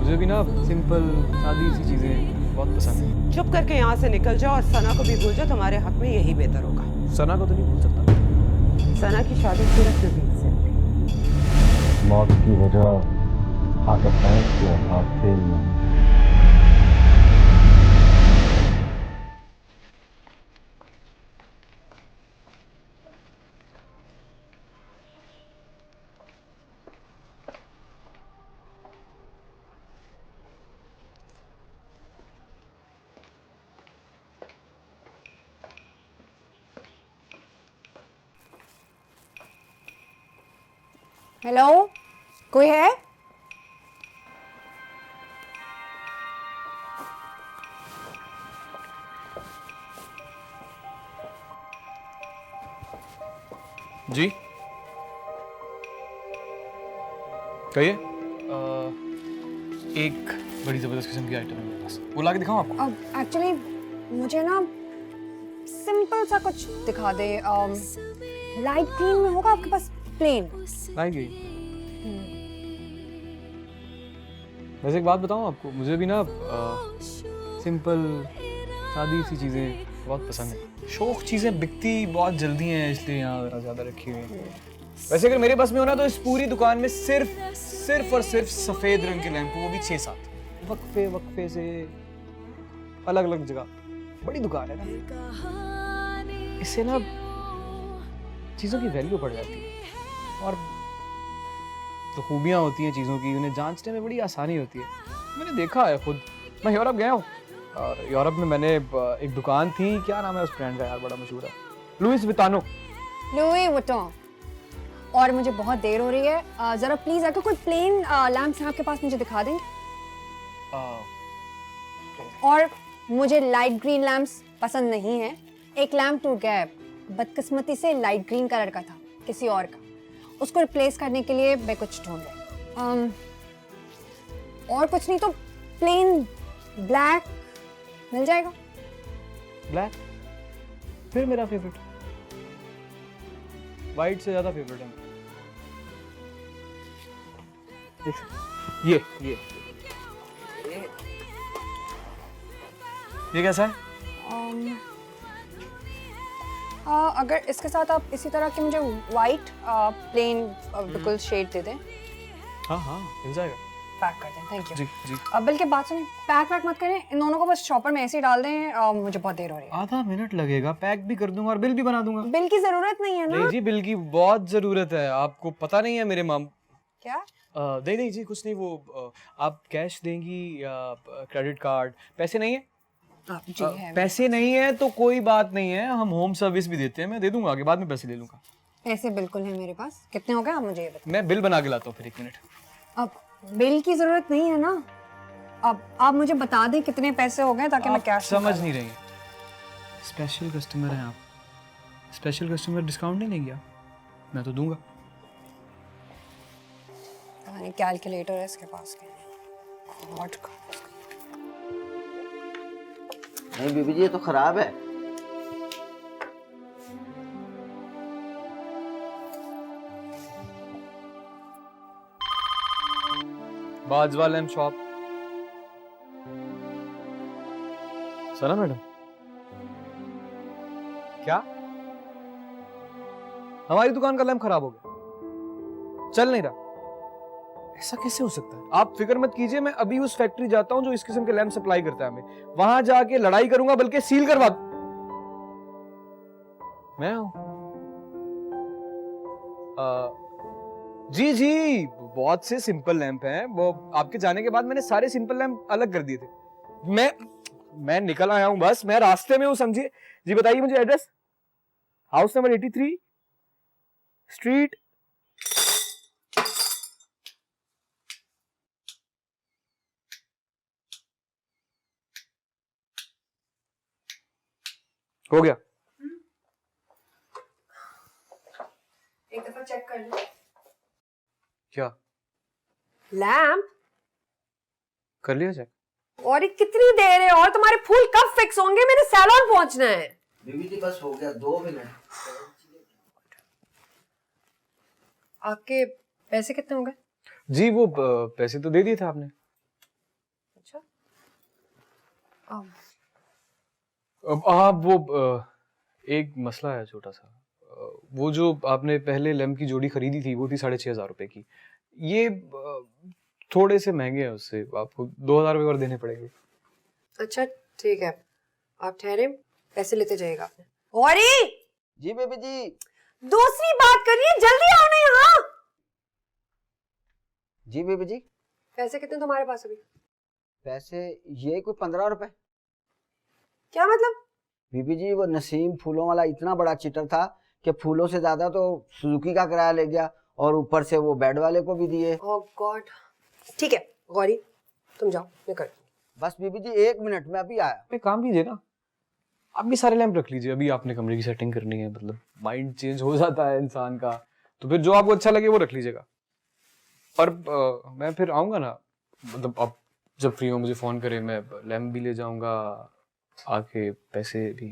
मुझे भी ना सिंपल सादी सी चीजें बहुत पसंद है। चुप करके यहाँ से निकल जाओ और सना को भी भूल जाओ, तुम्हारे हक में यही बेहतर होगा। सना को तो नहीं भूल सकता। सना की शादी सिर्फ नबील से होगी। मौत की वजह आदत है कि आप फेल नहीं। हेलो, कोई है? जी कहिए। एक बड़ी जबरदस्त किस्म की आइटम है मेरे पास, वो लाके दिखाऊं आपको? अब एक्चुअली मुझे ना सिंपल सा कुछ दिखा दे। लाइट ग्रीन में होगा आपके पास? प्लेन लाएंगे। वैसे एक बात बताऊं आपको, मुझे भी ना सिंपल सादी सी चीजें बहुत पसंद है। शौक चीजें बिकती बहुत जल्दी हैं, इसलिए यहाँ जरा ज्यादा रखी हुई है। वैसे अगर मेरे पास में होना तो इस पूरी दुकान में सिर्फ और सिर्फ सफेद रंग के लैंप, वो भी 6-7 वक्फे वक्फे से अलग अलग जगह। बड़ी दुकान है ना, इससे ना चीजों की वैल्यू बढ़ जाती है और जो खूबियाँ होती हैं चीज़ों की, उन्हें जांचने में बड़ी आसानी होती है। मैंने देखा है खुद। मैं यूरोप गया हूँ और यूरोप में मैंने एक दुकान थी, क्या नाम है उस ब्रांड का यार, बड़ा मशहूर है, लुइस विटानो। Louis Vuitton. और मुझे बहुत देर हो रही है, जरा प्लीज अगर कोई प्लेन लैंप्स हैं आपके पास मुझे दिखा देंगे। और मुझे लाइट ग्रीन लैंप्स पसंद नहीं है। एक लैंप टूट गया है, बदकिस्मती से लाइट ग्रीन कलर का था किसी और का, उसको रिप्लेस करने के लिए मैं कुछ ढूंढ रही हूँ। और कुछ नहीं तो प्लेन ब्लैक मिल जाएगा? ब्लैक फिर मेरा फेवरेट, वाइट से ज्यादा फेवरेट है। ये कैसा है? अगर इसके साथ आप इसी तरह के मुझे वाइट प्लेन बिल्कुल शेड दे दें। हाँ मिल जाएगा। पैक कर दें, थैंक यू। जी जी। अब बल्कि बात सुनिए, पैक मत करें, इन दोनों को बस शॉपर में ऐसे ही डाल दें। मुझे बहुत देर हो रही है। आधा मिनट लगेगा, पैक भी कर दूंगा और बिल भी बना दूंगा। बिल की जरूरत नहीं है ना? नहीं जी, बिल की बहुत जरूरत है, आपको पता नहीं है मेरे माम। क्या? नहीं जी, कुछ नहीं। वो आप कैश देंगी या क्रेडिट कार्ड? पैसे नहीं है? जी है। पैसे नहीं है तो कोई बात नहीं है, हम होम सर्विस भी देते हैं, मैं दे दूंगा, आगे बाद में पैसे ले लूंगा। पैसे बिल्कुल है मेरे पास। कितने हो गए आप मुझे ये बताओ। मैं बिल बना के लाता हूँ फिर, 1 मिनट। अब बिल की जरूरत नहीं है ना, अब आप मुझे बता दें कितने पैसे हो गए ताकि मैं कैश समझ नहीं रही। स्पेशल कस्टमर हैं आप, स्पेशल कस्टमर डिस्काउंट नहीं लेंगे आप? मैं तो दूंगा। कैलकुलेटर है इसके पास। नहीं बीबी जी, ये तो खराब है। Bajwa lamp shop. Sana madam, क्या हमारी दुकान का लैम्प खराब हो गया, चल नहीं रहा? ऐसा कैसे हो सकता है? आप फिक्र मत कीजिए, मैं अभी उस फैक्ट्री जाता हूं जो इस किस्म के लैम्प सप्लाई करता है हमें, वहां जाके लड़ाई करूंगा, बल्कि सील करवा। मैं हूं? जी बहुत से सिंपल लैंप हैं, वो आपके जाने के बाद मैंने सारे सिंपल लैंप अलग कर दिए थे। मैं निकल आया हूं, बस मैं रास्ते में हूं, समझिए। जी बताइए मुझे एड्रेस। House number 83 street. हो गया। एक दफा चेक कर लो। क्या लैंप कर लिया चेक? और ये कितनी देर है? और तुम्हारे फूल कब फिक्स होंगे? मेरे सैलून पहुंचना है। बीबी जी बस हो गया, 2 मिनट। आपके पैसे कितने हो गए? जी वो पैसे तो दे दिए थे आपने। अच्छा अब आप वो एक मसला है छोटा सा। वो जो आपने पहले लैम्प की जोड़ी खरीदी थी वो थी 6,500 रुपए की। ये थोड़े से महंगे हैं उससे, आपको 2,000 रुपए और देने पड़ेंगे। अच्छा ठीक है, आप ठहरे, पैसे लेते जाइएगा आपने। गौरी, जी बेबी जी। दूसरी बात करिए, जल्दी आओ ना यहाँ। जी बेबी जी। पैसे कितने तुम्हारे पास अभी? पैसे ये कोई 15 रुपए। क्या मतलब? बीबी जी वो नसीम फूलों वाला इतना बड़ा चिटर था कि फूलों से ज्यादा तो सुजुकी का किराया ले गया और ऊपर से वो बेड वाले को भी दिए। ओह गॉड। ठीक है गौरी, तुम जाओ, मैं कर। बस बीबी जी 1 मिनट में अभी आया। एक काम कीजिए ना, आप भी सारे लैंप रख लीजिए। अभी आपने कमरे की सेटिंग करनी है, मतलब माइंड चेंज हो जाता है इंसान का, तो फिर जो आपको अच्छा लगे वो रख लीजिएगा। और मैं फिर आऊँगा ना, मतलब आप जब फ्री हो मुझे फ़ोन करें, मैं लैंप भी ले जाऊँगा, आके पैसे भी।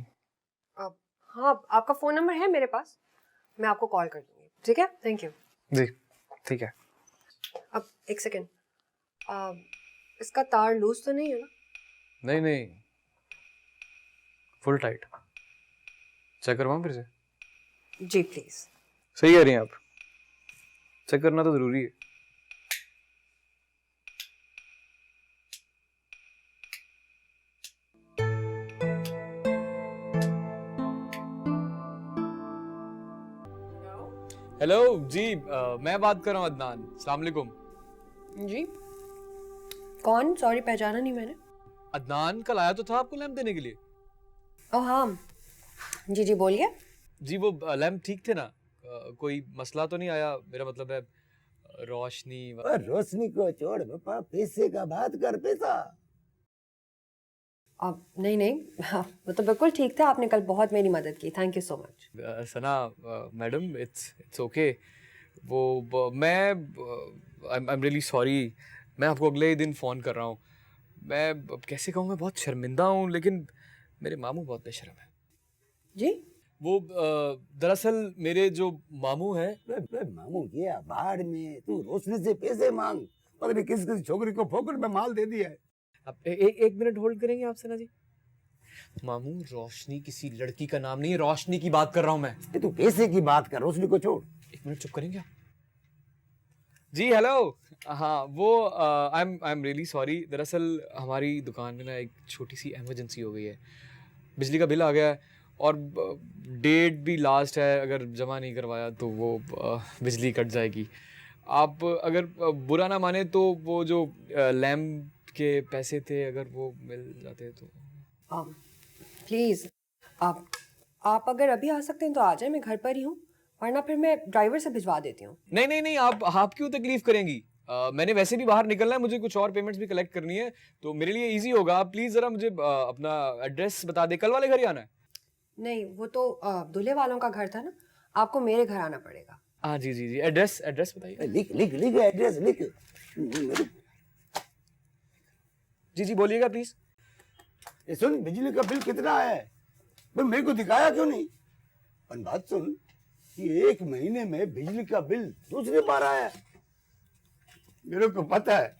हाँ, आपका फ़ोन नंबर है मेरे पास, मैं आपको कॉल कर दूँगी, ठीक है? Thank you. जी ठीक है। अब एक सेकेंड, इसका तार लूज तो नहीं है ना? नहीं नहीं, फुल टाइट। चेक करवाऊँ फिर से? जी प्लीज़। सही कह रही हैं आप, चेक करना तो ज़रूरी है। हेलो जी, मैं बात कर रहा हूँ अदनान। अस्सलाम वालेकुम। जी कौन? सॉरी पहचाना नहीं मैंने। अदनान कल आया तो था आपको लैंप देने के लिए। ओह हाँ जी जी बोलिए। जी वो लैंप ठीक थे ना? कोई मसला तो नहीं आया? मेरा मतलब है रोशनी रोशनी को छोड़ पापा, पैसे का बात कर। पैसा अब नहीं नहीं, हाँ, वो तो बिल्कुल ठीक था, आपने कल बहुत मेरी मदद की, thank you so much. Sana madam, it's okay. मैं आई एम रियली सॉरी। मैं आपको अगले ही दिन फ़ोन कर रहा हूँ। मैं अब कैसे कहूँ, मैं बहुत शर्मिंदा हूँ, लेकिन मेरे मामू बहुत बेशर्म है। जी वो दरअसल मेरे जो मामू हैं, मामू गया बाहर में, तू रोशनी से पैसे मांग। पता नहीं किस किस छोकरी को फोकट में माल दे दिया है। आप एक मिनट होल्ड करेंगे आप सना जी? मामू, रोशनी किसी लड़की का नाम नहीं है, रोशनी की बात कर रहा हूँ मैं। तू पैसे की बात कर, रोशनी को छोड़। एक मिनट चुप करेंगे आप? जी हेलो। हाँ वो आई एम रियली सॉरी। दरअसल हमारी दुकान में ना एक छोटी सी इमरजेंसी हो गई है। बिजली का बिल आ गया है और डेट भी लास्ट है, अगर जमा नहीं करवाया तो वो बिजली कट जाएगी। आप अगर बुरा ना माने तो वो जो लैम्प के पैसे थे अगर वो मिल जाते तो। प्लीज़ आप अगर अभी आ सकते हैं तो आ जाए, मैं घर पर ही हूँ, वरना फिर मैं ड्राइवर से भिजवा देती हूँ। नहीं नहीं नहीं, आप क्यों तकलीफ करेंगी? मैंने वैसे भी बाहर निकलना है, मुझे कुछ और पेमेंट्स भी कलेक्ट करनी है, तो मेरे लिए इजी होगा। आप प्लीज़ ज़रा मुझे अपना एड्रेस बता दें। कल वाले घर ही आना है? नहीं वो तो दूल्हे वालों का घर था ना, आपको मेरे घर आना पड़ेगा। हाँ जी जी जी, एड्रेस बताइए। लिख लिख लिख एड्रेस लिख। जी जी बोलिएगा प्लीज़। ये सुन, बिजली का बिल कितना है भाई, मेरे को दिखाया क्यों नहीं? और बात सुन, ये 1 महीने में बिजली का बिल दूसरी बार आया। मेरे को पता है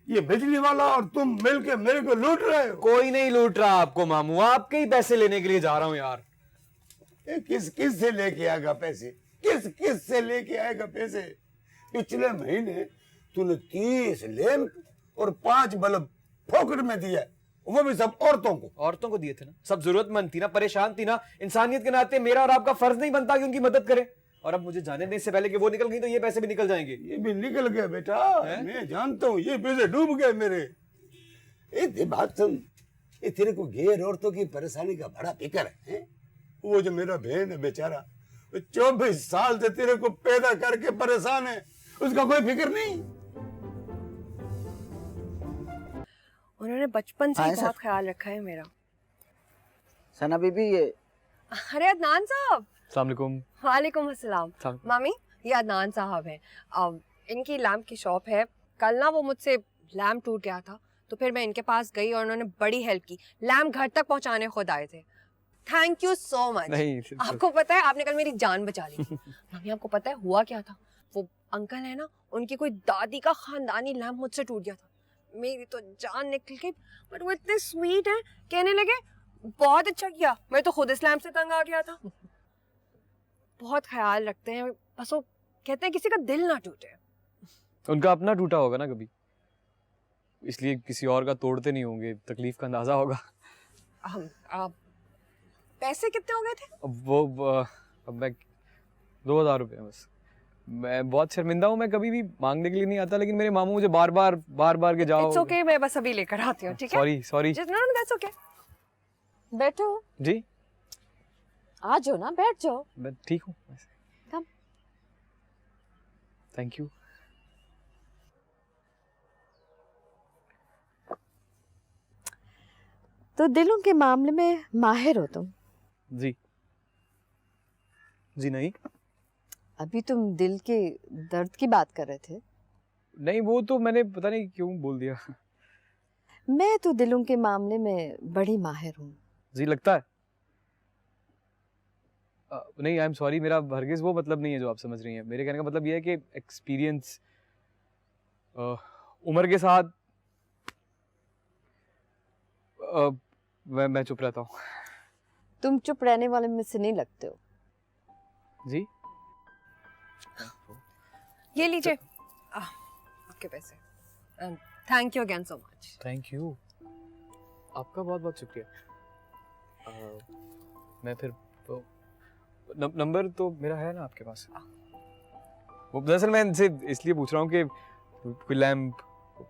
ये बिजली वाला और तुम मिलके मेरे को लूट रहे हो। कोई नहीं लूट रहा आपको मामू, आपके ही पैसे लेने के लिए जा रहा हूँ यार। किस किस से लेके आएगा पैसे? किस किस से लेके आएगा पैसे? पिछले महीने तूने 30 लैंप और 5 बल्ब फोकट में दिया, वो भी सब औरतों को दिए थे ना, सब जरूरतमंद थी ना, परेशान थी ना। इंसानियत के नाते मेरा और आपका फर्ज नहीं बनता कि उनकी मदद करें? और अब मुझे जाने देने से पहले कि वो निकल गई तो ये पैसे भी निकल जाएंगे। ये भी निकल गए बेटा, मैं जानता हूँ, ये पैसे डूब गए मेरे। ये बात सुन, ये तेरे को गैर औरतों की परेशानी का बड़ा फिक्र है? वो जो मेरा बहन है बेचारा, 24 साल से तेरे को पैदा करके परेशान है, उसका कोई फिक्र नहीं। उन्होंने बचपन से हाँ, ही सर। बहुत ख्याल रखा है मेरा। सना बीबी ये अरे अदनान साहब। अस्सलाम वालेकुम। वालेकुम अस्सलाम। सलाम। मामी ये अदनान साहब हैं, इनकी लैम्प की शॉप है। कल ना वो मुझसे लैम्प टूट गया था तो फिर मैं इनके पास गई और उन्होंने बड़ी हेल्प की, लैम्प घर तक पहुंचाने खुद आए थे। Thank you so much. नहीं आपको पता है आपने कल मेरी जान बचा ली। मामी आपको पता है हुआ क्या था? वो अंकल है ना, उनकी कोई दादी का खानदानी लैम्प मुझसे टूट गया था। मेरी तो जान निकल गई, बट वो इतने स्वीट है, कहने लगे बहुत अच्छा किया, मैं तो खुद इस्लाम से तंग आ गया था। बहुत ख्याल रखते हैं, बस वो कहते हैं किसी का दिल ना टूटे। उनका अपना टूटा होगा ना कभी, इसलिए किसी और का तोड़ते नहीं होंगे, तकलीफ का अंदाजा होगा। पैसे कितने हो गए थे? अब मैं 2000 रुपये बस। मैं बहुत शर्मिंदा हूँ, मैं कभी भी मांगने के लिए नहीं आता, लेकिन मेरे मामू मुझे बार बार के जाओ। इट्स ओके, मैं बस अभी लेकर आती हूँ, ठीक है? Sorry no that's okay. बैठो, जी, आ जाओ ना, बैठ जाओ। मैं ठीक हूँ। Come. Thank you. तो दिलों के मामले में माहिर हो तुम। जी नहीं, अभी तुम दिल के दर्द की बात कर रहे थे। नहीं वो तो मैंने पता नहीं क्यों बोल दिया। मैं तो दिलों के मामले में बड़ी माहिर हूँ। जी लगता है। नहीं आई एम सॉरी, मेरा हरगिज वो मतलब नहीं है जो आप समझ रही हैं। मेरे कहने का मतलब ये है कि एक्सपीरियंस उम्र के साथ मैं चुप रहता हूँ। तुम चुप रहने वाले में से नहीं लगते हो। जी ये लीजिए आपके पैसे, and thank you again so much. Thank you, आपका बहुत बहुत शुक्रिया। मैं फिर तो नंबर तो मेरा है ना आपके पास? वो दरअसल मैं इनसे इसलिए पूछ रहा हूँ कि कोई लैंप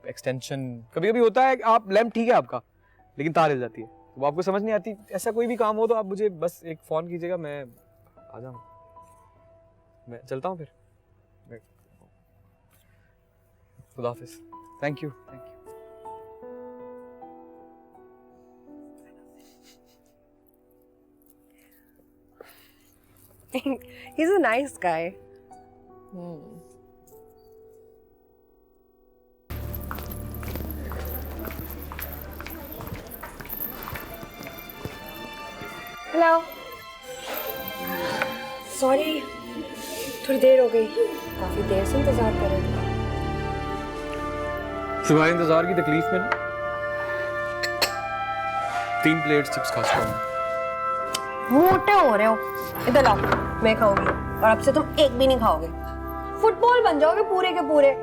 एक्सटेंशन कभी कभी होता है, आप लैंप ठीक है आपका, लेकिन तार हिल जाती है, तो वो आपको समझ नहीं आती। ऐसा कोई भी काम हो तो आप मुझे बस एक फ़ोन कीजिएगा, मैं आ जाऊँगा। मैं चलता हूँ फिर। खुदा हाफिज़। Thank you. He's a nice guy. Hello, sorry थोड़ी देर हो गई, काफी देर से इंतजार कर रहे थे। तुम्हारे इंतजार की तकलीफ में ना 3 प्लेट चिप्स खा चुका हूँ। मोटे हो रहे हो, इधर लाओ, मैं खाऊंगी, और अब से तुम एक भी नहीं खाओगे। फुटबॉल बन जाओगे पूरे के पूरे।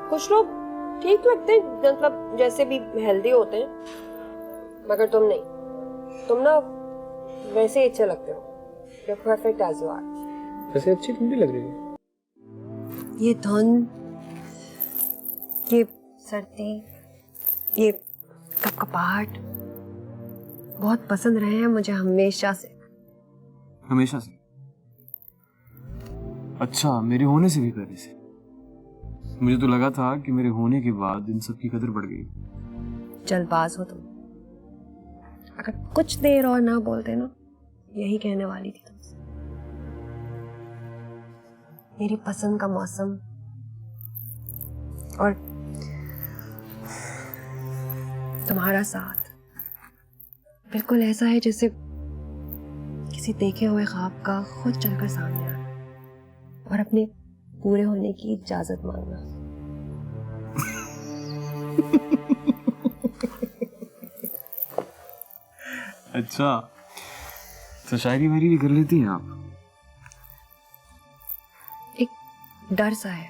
कुछ लोग ठीक लगते हैं, मतलब जैसे भी हेल्दी होते हैं, मगर तुम नहीं, तुम ना वैसे ही अच्छे लगते हो। You're perfect as you are. वैसे अच्छी ठंडी लग रही है। ये धुंध, ये सर्दी, ये कपकपाहट बहुत पसंद रहे हैं मुझे हमेशा से। हमेशा से? अच्छा, मेरे होने से भी पहले से? मुझे तो लगा था कि मेरे होने के बाद इन सब की कदर बढ़ गई। जल्दबाज हो तुम। अगर कुछ देर और ना बोलते ना, यही कहने वाली थी तुमसे। मेरी पसंद का मौसम और तुम्हारा साथ बिल्कुल ऐसा है जैसे किसी देखे हुए ख्वाब का खुद चलकर सामने आना और अपने पूरे होने की इजाजत मांगना। अच्छा, तो शायरी वायरी भी कर लेती हैं आप? एक डर सा है।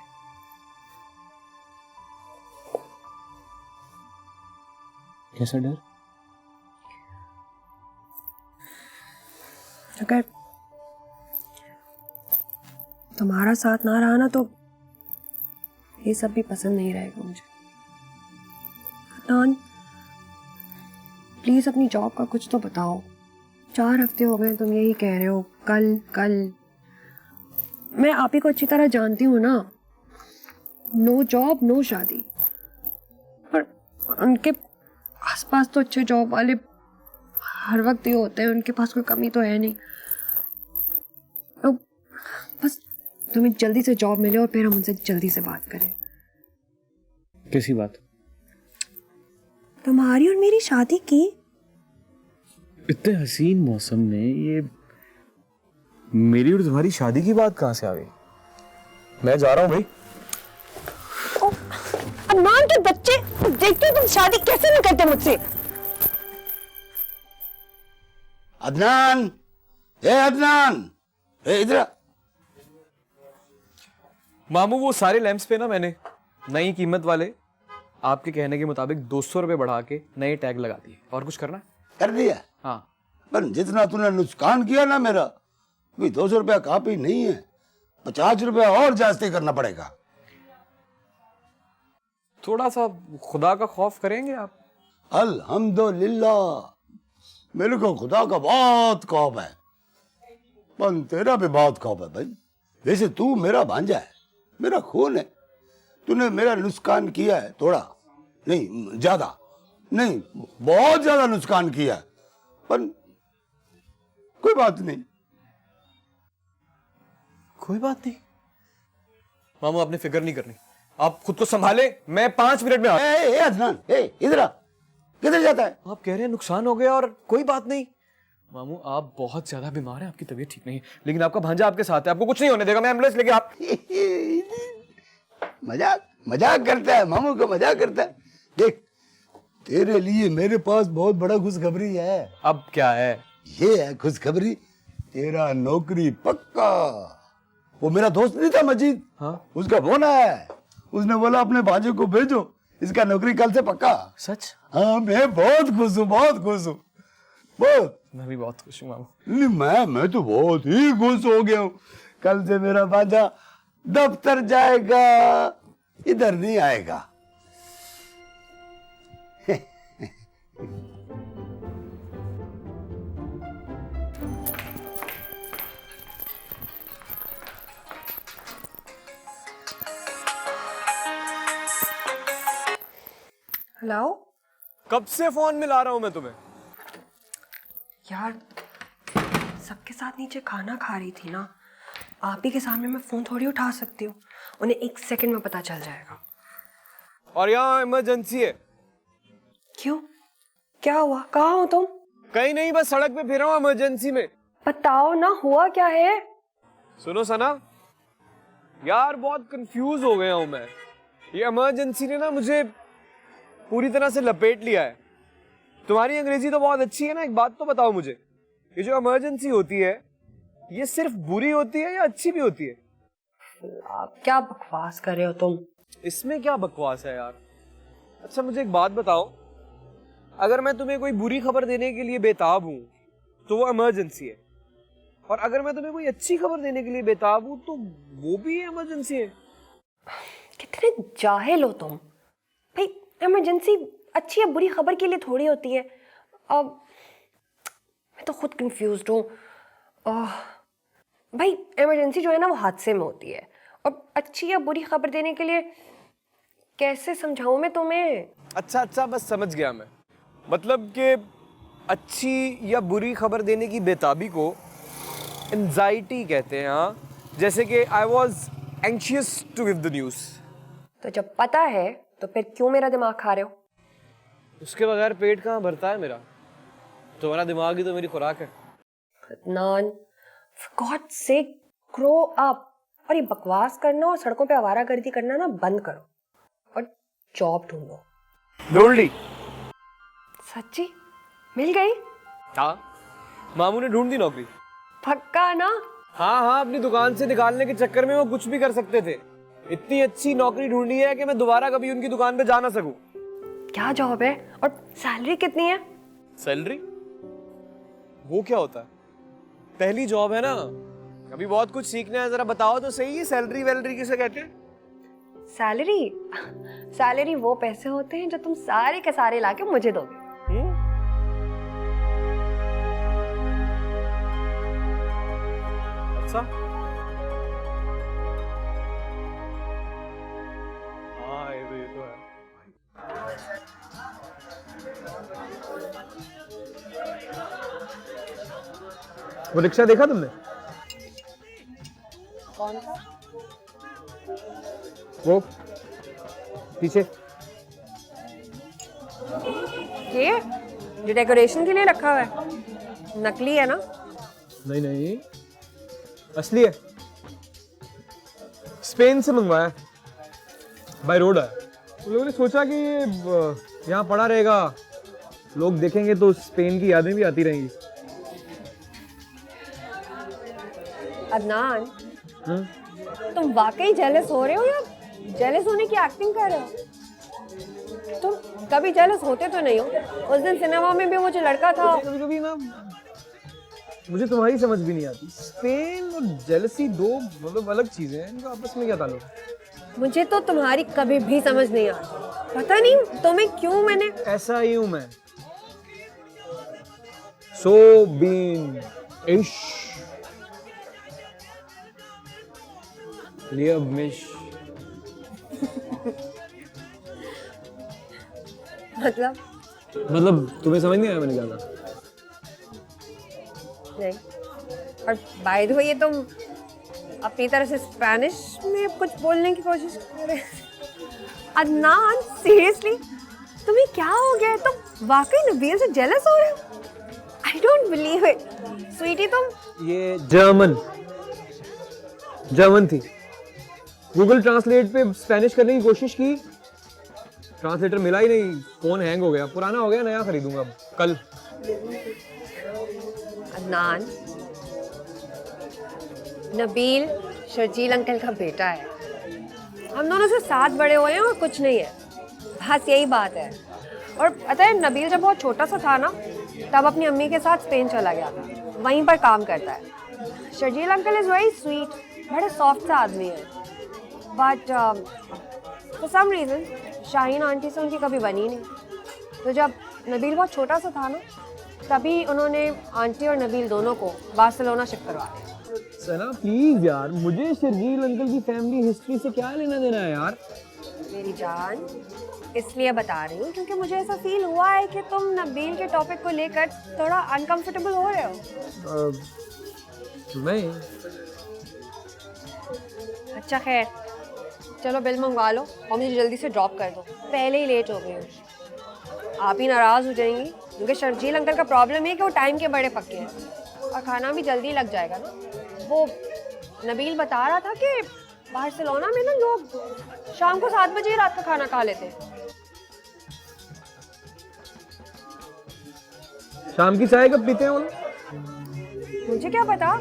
कैसा डर? अगर तुम्हारा साथ ना रहा ना, तो ये सब भी पसंद नहीं रहेगा मुझे। अदनान, प्लीज अपनी जॉब का कुछ तो बताओ। 4 हफ्ते हो गए तुम यही कह रहे हो, कल कल। मैं आप ही को अच्छी तरह जानती हूँ ना, नो जॉब नो शादी। पर उनके आसपास तो अच्छे जॉब वाले हर वक्त ये होते हैं, उनके पास कोई कमी तो है नहीं। तो बस तुम्हें जल्दी से जॉब मिले और फिर हम उनसे जल्दी से बात करें। कैसी बात? तुम्हारी और मेरी शादी की। इतने हसीन मौसम में ये मेरी और तुम्हारी शादी की बात कहाँ से आ गई? मैं जा रहा हूँ भाई। अदनान के बच्चे, देखते हो तुम शादी कैसे नहीं करते मुझसे। अदनान, अदनान, इधर। मामू वो सारे लैंप्स पे ना मैंने नई कीमत वाले आपके कहने के मुताबिक 200 रुपए बढ़ा के नए टैग लगा दिए। और कुछ करना है? कर दिया। हाँ। पर जितना तूने नुकसान किया ना मेरा, कोई 200 रुपया काफी नहीं है, 50 रुपया और जास्ती करना पड़ेगा। थोड़ा सा खुदा का खौफ करेंगे आप? अल्हम्दुलिल्लाह, मेरे को खुदा का बहुत खौफ है, पर तेरा भी बहुत खौफ है भाई। वैसे तू मेरा भांजा है, मेरा खून है। तूने मेरा नुकसान किया है, थोड़ा नहीं, ज्यादा नहीं, बहुत ज्यादा नुकसान किया है, पर कोई बात नहीं। कोई बात नहीं मामू, आपने फिक्र नहीं करनी, आप खुद को संभाले, मैं 5 मिनट में अदनान, इधर आ। किधर जाता है? आप कह रहे हैं नुकसान हो गया और कोई बात नहीं। मामू आप बहुत ज्यादा बीमार हैं, आपकी तबीयत ठीक नहीं है, लेकिन आपका भांजा आपके साथ है, आपको कुछ नहीं होने देगा। मैं एम्बुलेंस लेके आप मजाक करता है, मामू को मजाक करता है। देख, तेरे लिए मेरे पास बहुत बड़ा खुशखबरी है। अब क्या है? ये है खुशखबरी, तेरा नौकरी पक्का। वो मेरा दोस्त नहीं था मजीद? हाँ। उसका फोन आया है, उसने बोला अपने भांजे को भेजो, इसका नौकरी कल से पक्का। सच? हाँ, मैं बहुत खुश हूँ, बहुत खुश हूँ, बहुत। मैं भी बहुत खुश हूँ मामू। नहीं, मैं तो बहुत ही खुश हो गया हूँ। कल से मेरा भांजा दफ्तर जाएगा, इधर नहीं आएगा। हेलो कब से फोन मिला रहा हूं मैं तुम्हें? यार, सबके साथ नीचे खाना खा रही थी ना, आप ही के सामने मैं फोन थोड़ी उठा सकती हूँ, उन्हें 1 सेकंड में पता चल जाएगा। और यहाँ इमरजेंसी है। क्यों, क्या हुआ, कहाँ हो तुम? कहीं नहीं, बस सड़क पे फिर रहा हूँ इमरजेंसी में। बताओ ना, हुआ क्या है? सुनो सना, यार बहुत कंफ्यूज हो गया हूँ मैं। ये इमरजेंसी ने ना मुझे पूरी तरह से लपेट लिया है। तुम्हारी अंग्रेजी तो बहुत अच्छी है ना, एक बात तो बताओ मुझे, ये जो इमरजेंसी होती है ये सिर्फ बुरी होती है या अच्छी भी होती है? आप क्या बकवास कर रहे हो तुम? इसमें क्या बकवास है यार? अच्छा मुझे एक बात बताओ, अगर मैं तुम्हें कोई बुरी खबर देने के लिए बेताब हूँ तो वो इमरजेंसी है, और अगर मैं तुम्हें कोई अच्छी खबर देने के लिए बेताब हूँ तो वो भी इमरजेंसी है। कितने जाहिल हो तुम भाई। इमरजेंसी अच्छी या बुरी खबर के लिए थोड़ी होती है। अब मैं तो खुद कंफ्यूज्ड हूँ। भाई इमरजेंसी जो है ना वो हादसे में होती है, और अच्छी या बुरी खबर देने के लिए कैसे समझाऊं मैं तुम्हें? अच्छा बस समझ गया मैं। मतलब कि अच्छी या बुरी खबर देने की बेताबी को एंजाइटी कहते हैं। हाँ, जैसे कि I was anxious to give the news. तो जब पता है तो फिर क्यों मेरा दिमाग खा रहे हो? उसके बगैर पेट कहाँ भरता है मेरा? तुम्हारा दिमाग ही तो मेरी खुराक है। Adnan, for God's sake, grow up। और ये बकवास करना और सड़कों पे आवारागर्दी करना ना बंद करो, और जॉब ढूंढो। ढूंढ ली? सच्ची मिल गई? हाँ, मामू ने ढूंढ दी नौकरी। पक्का ना? हाँ, अपनी दुकान से निकालने के चक्कर में वो कुछ भी कर सकते थे। इतनी अच्छी नौकरी ढूंढी है कि मैं दोबारा कभी उनकी दुकान पे जा ना सकूं। क्या जॉब है और सैलरी कितनी है? सैलरी? वो क्या होता है? पहली जॉब है ना, अभी बहुत कुछ सीखना है। जरा बताओ तो सही, सैलरी वैलरी किसे कहते हैं? सैलरी वो पैसे होते हैं जो तुम सारे के सारे लाके मुझे दोगे। अच्छा, हाँ ये तो है। वो रिक्शा देखा तुमने? कौन सा? वो पीछे। ये जो डेकोरेशन के लिए रखा हुआ है, नकली है ना? नहीं, असली है। स्पेन से मंगवाया, बाय रोड है। उन लोगों ने सोचा कि ये यहाँ पड़ा रहेगा, लोग देखेंगे तो स्पेन की यादें भी आती रहेंगी। अदनान, तुम वाकई जेलस हो रहे हो या जेलस होने की एक्टिंग कर रहे हो? तुम कभी जेलस होते तो नहीं हो। उस दिन सिनेमा में भी वो जो लड़का था, कभी कभी ना मुझे तुम्हारी समझ भी नहीं आती। स्पेन और जेलसी दो मतलब अलग चीजें हैं, इनका आपस में क्या ताल्लुक है? मुझे तो तुम्हारी कभी भी समझ नहीं आती। पता नहीं तुम्हें क्यों मैंने। ऐसा ही हूं मैं। सो बीन इश लिया मिश। मतलब तुम्हें समझ नहीं आया मैंने क्या कहा? नहीं। और बाय द वे, ये तुम अपनी तरह से स्पेनिश में कुछ बोलने की कोशिश कर रहे हो। अदनान, सीरियसली तुम्हें क्या हो गया है? तुम वाकई नबील से जेलस हो रहे हो? I don't believe it. Sweetie, तुम ये जर्मन थी। गूगल ट्रांसलेट पे स्पेनिश करने की कोशिश की, ट्रांसलेटर मिला ही नहीं। फोन हैंग हो गया, पुराना हो गया, नया खरीदूंगा अब कल। अदनान, नबील शर्जील अंकल का बेटा है। हम दोनों से साथ बड़े हुए हैं और कुछ नहीं है, बस यही बात है। और पता है, नबील जब बहुत छोटा सा था ना, तब अपनी अम्मी के साथ स्पेन चला गया था, वहीं पर काम करता है। Sharjeel uncle is very sweet, बड़े सॉफ्ट सा आदमी है। But for some reason Shaheen aunty से उनकी कभी बनी नहीं। तो जब नबील बहुत छोटा सा था ना, तभी उन्होंने आंटी और नबील दोनों को बार्सिलोना शिफ्ट करवा दिया। सना प्लीज यार, मुझे शर्जील अंकल की फैमिली हिस्ट्री से क्या लेना देना है यार। मेरी जान, इसलिए बता रही हूँ क्योंकि मुझे ऐसा फील हुआ है कि तुम नबील के टॉपिक को लेकर थोड़ा अनकंफर्टेबल हो रहे हो। नहीं। अच्छा खैर, चलो बिल मंगवा लो और मुझे जल्दी से ड्रॉप कर दो, पहले ही लेट हो गई हूँ। आप ही नाराज़ हो जाएंगी क्योंकि शर्जील अंकल का प्रॉब्लम है कि वो टाइम के बड़े पक्के हैं और खाना भी जल्दी लग जाएगा ना। वो नबील बता रहा था कि बार्सिलोना में ना लोग शाम को 7 बजे रात का खाना खा लेते हैं। शाम की चाय कब पीते हैं वो लोग? मुझे क्या पता,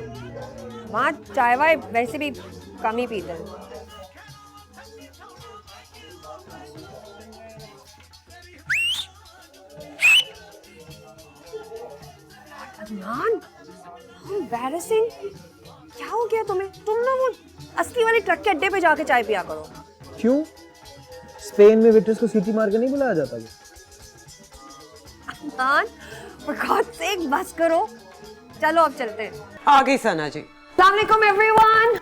वहाँ चाय वाय वैसे भी कम ही पीते हैं। अदनान, एम्बैरेसिंग। क्या हो गया तुम्हें? तुम ना वो असली वाले ट्रक के अड्डे पे जाके चाय पिया करो। क्यों? स्पेन में वेटर्स को सीटी मार के नहीं बुलाया जाता क्या? अदनान, for God's sake, बस करो। चलो अब चलते हैं। आ गई सना जी। अस्सलाम वालेकुम everyone.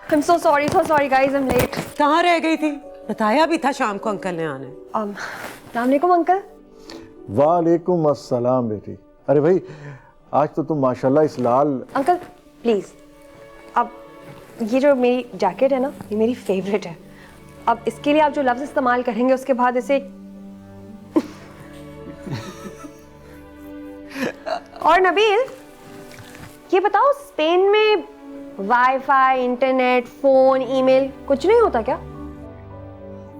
I'm so sorry guys, I'm late। कहाँ रह गई थी? बताया भी था शाम को अंकल ने आना है। अस्सलाम वालेकुम अंकल। वालेकुम अस्सलाम बेटी। अरे भाई, आज तो तुम माशाल्लाह इस लाल। अंकल प्लीज, अब ये जो मेरी जैकेट है ना, ये मेरी फेवरेट है। अब इसके लिए आप जो लफ्ज इस्तेमाल करेंगे उसके बाद इसे और नबील, ये बताओ, स्पेन में वाईफाई, इंटरनेट, फोन, ईमेल कुछ नहीं होता क्या?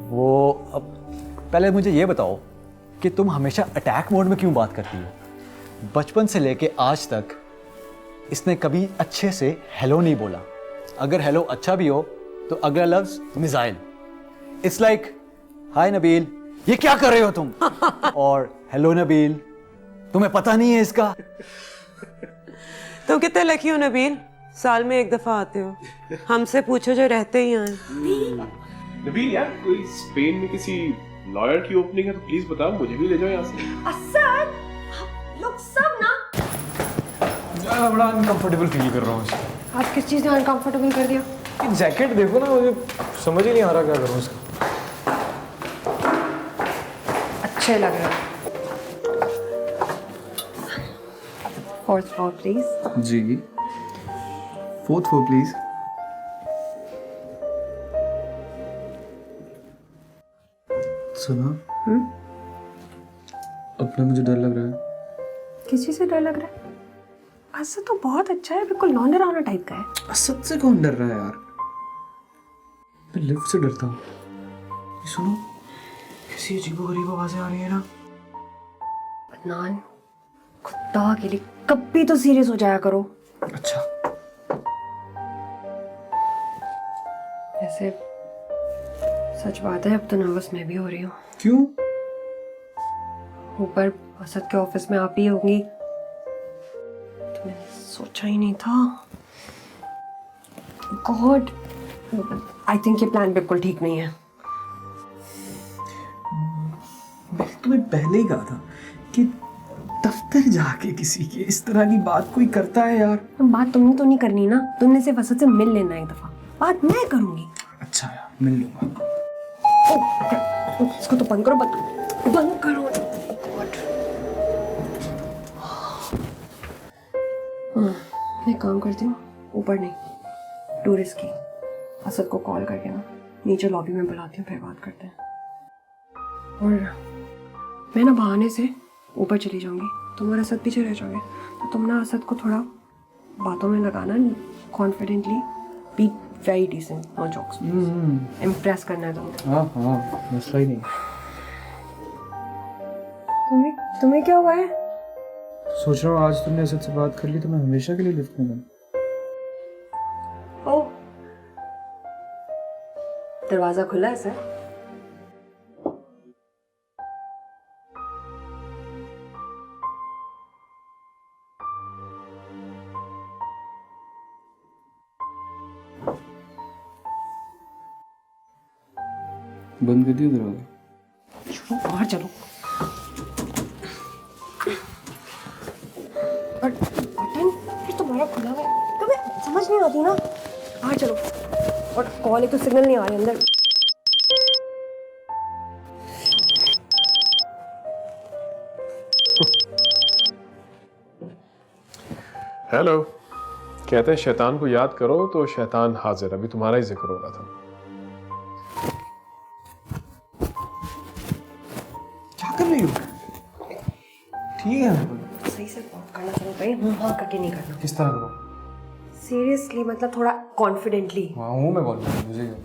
वो अब पहले मुझे ये बताओ कि तुम हमेशा अटैक मोड में क्यों बात करती हो? बचपन से लेके आज तक इसने कभी अच्छे से हेलो नहीं बोला। अगर हेलो अच्छा भी हो तो अगला लफ्ज मिसाइल। इट्स लाइक हाय नबील, ये क्या कर रहे हो तुम? और हेलो नबील, तुम्हें पता नहीं है इसका? तुम कितने लकी हो नबील, साल में एक दफा आते हो। हमसे पूछो जो रहते ही आए। नबील यार, कोई स्पेन में किसी लॉयर की ओपनिंग है तो प्लीज बताओ, मुझे भी ले जाओ यहाँ से। असद, लोग सब ना। मैं बड़ा अनकंफर्टेबल फील कर रहा हूँ। आप किस चीज़ ने अनकंफर्टेबल कर दिया? ये जैकेट देखो ना, मुझे समझ ही नहीं आ रहा क्या करूँ इसका। अच्छे लग रहे हो। 4th floor please. जी 4th floor प्लीज। सुना? अपना मुझे डर लग रहा है। किस चीज़ से डर लग रहा है? असद तो बहुत अच्छा है, बिल्कुल नॉन डरावना टाइप का है। असद से कौन डर रहा है यार? मैं लिफ्ट से डरता हूँ। सुनो, कैसी अजीबोगरीब आवाजें आ रही है ना। अदनान, खुदा के लिए कभी तो सीरियस हो जाया करो। अच्छा, ऐसे सच बात है, अब तो नर्वस मैं भी हो रही हूँ। क्यों? ऊपर असद के ऑफिस में आप ही होंगी, तो मैंने सोचा ही नहीं था। गॉड, आई थिंक ये प्लान बिल्कुल ठीक नहीं है। मैंने तुम्हें पहले ही कहा था कि दफ्तर जाके किसी के इस तरह की बात कोई करता है यार। बात तुमने तो नहीं करनी ना, तुमने सिर्फ असद से मिल लेना एक दफा, बात मैं करूंगी। अच्छा यार, मिल लूंगा। इसको तो बंद करो, बंद करो। मैं काम करती हूँ, ऊपर नहीं, टूरिस्ट की असद को कॉल करके ना नीचे लॉबी में बुलाती हूँ, फिर बात करते हैं। और मैं ना बहाने से ऊपर चली जाऊंगी, तुम और असद पीछे रह जाओगे, तो तुम ना असद को थोड़ा बातों में लगाना, confidently, be very decent, no jokes, impress करना है तुम्हें। हाँ हाँ, मसला ही नहीं। तुम्हें क्या हुआ है? सोच रहा हूँ आज तुमने असद से बात कर ली तो मैं हमेशा के लिए लिफ्ट में दूँ। ओह, दरवाजा खुला है सर। बंद कर दिया दरवाजा? चलो बाहर चलो। बटन फिर तुम्हारा खुला हुआ है, तुम्हें समझ नहीं आती ना। बाहर चलो। और कॉल एक तो सिग्नल नहीं आ रही अंदर। हेलो, कहते हैं शैतान को याद करो तो शैतान हाजिर। अभी तुम्हारा ही जिक्र हो रहा था। क्या कर रही हो? ठीक है, सही से बात करना करो भाई, हाँ करके नहीं करना। किस तरह करो? सीरियसली, मतलब थोड़ा कॉन्फिडेंटली। हाँ हूँ मैं, कॉल मुझे क्या?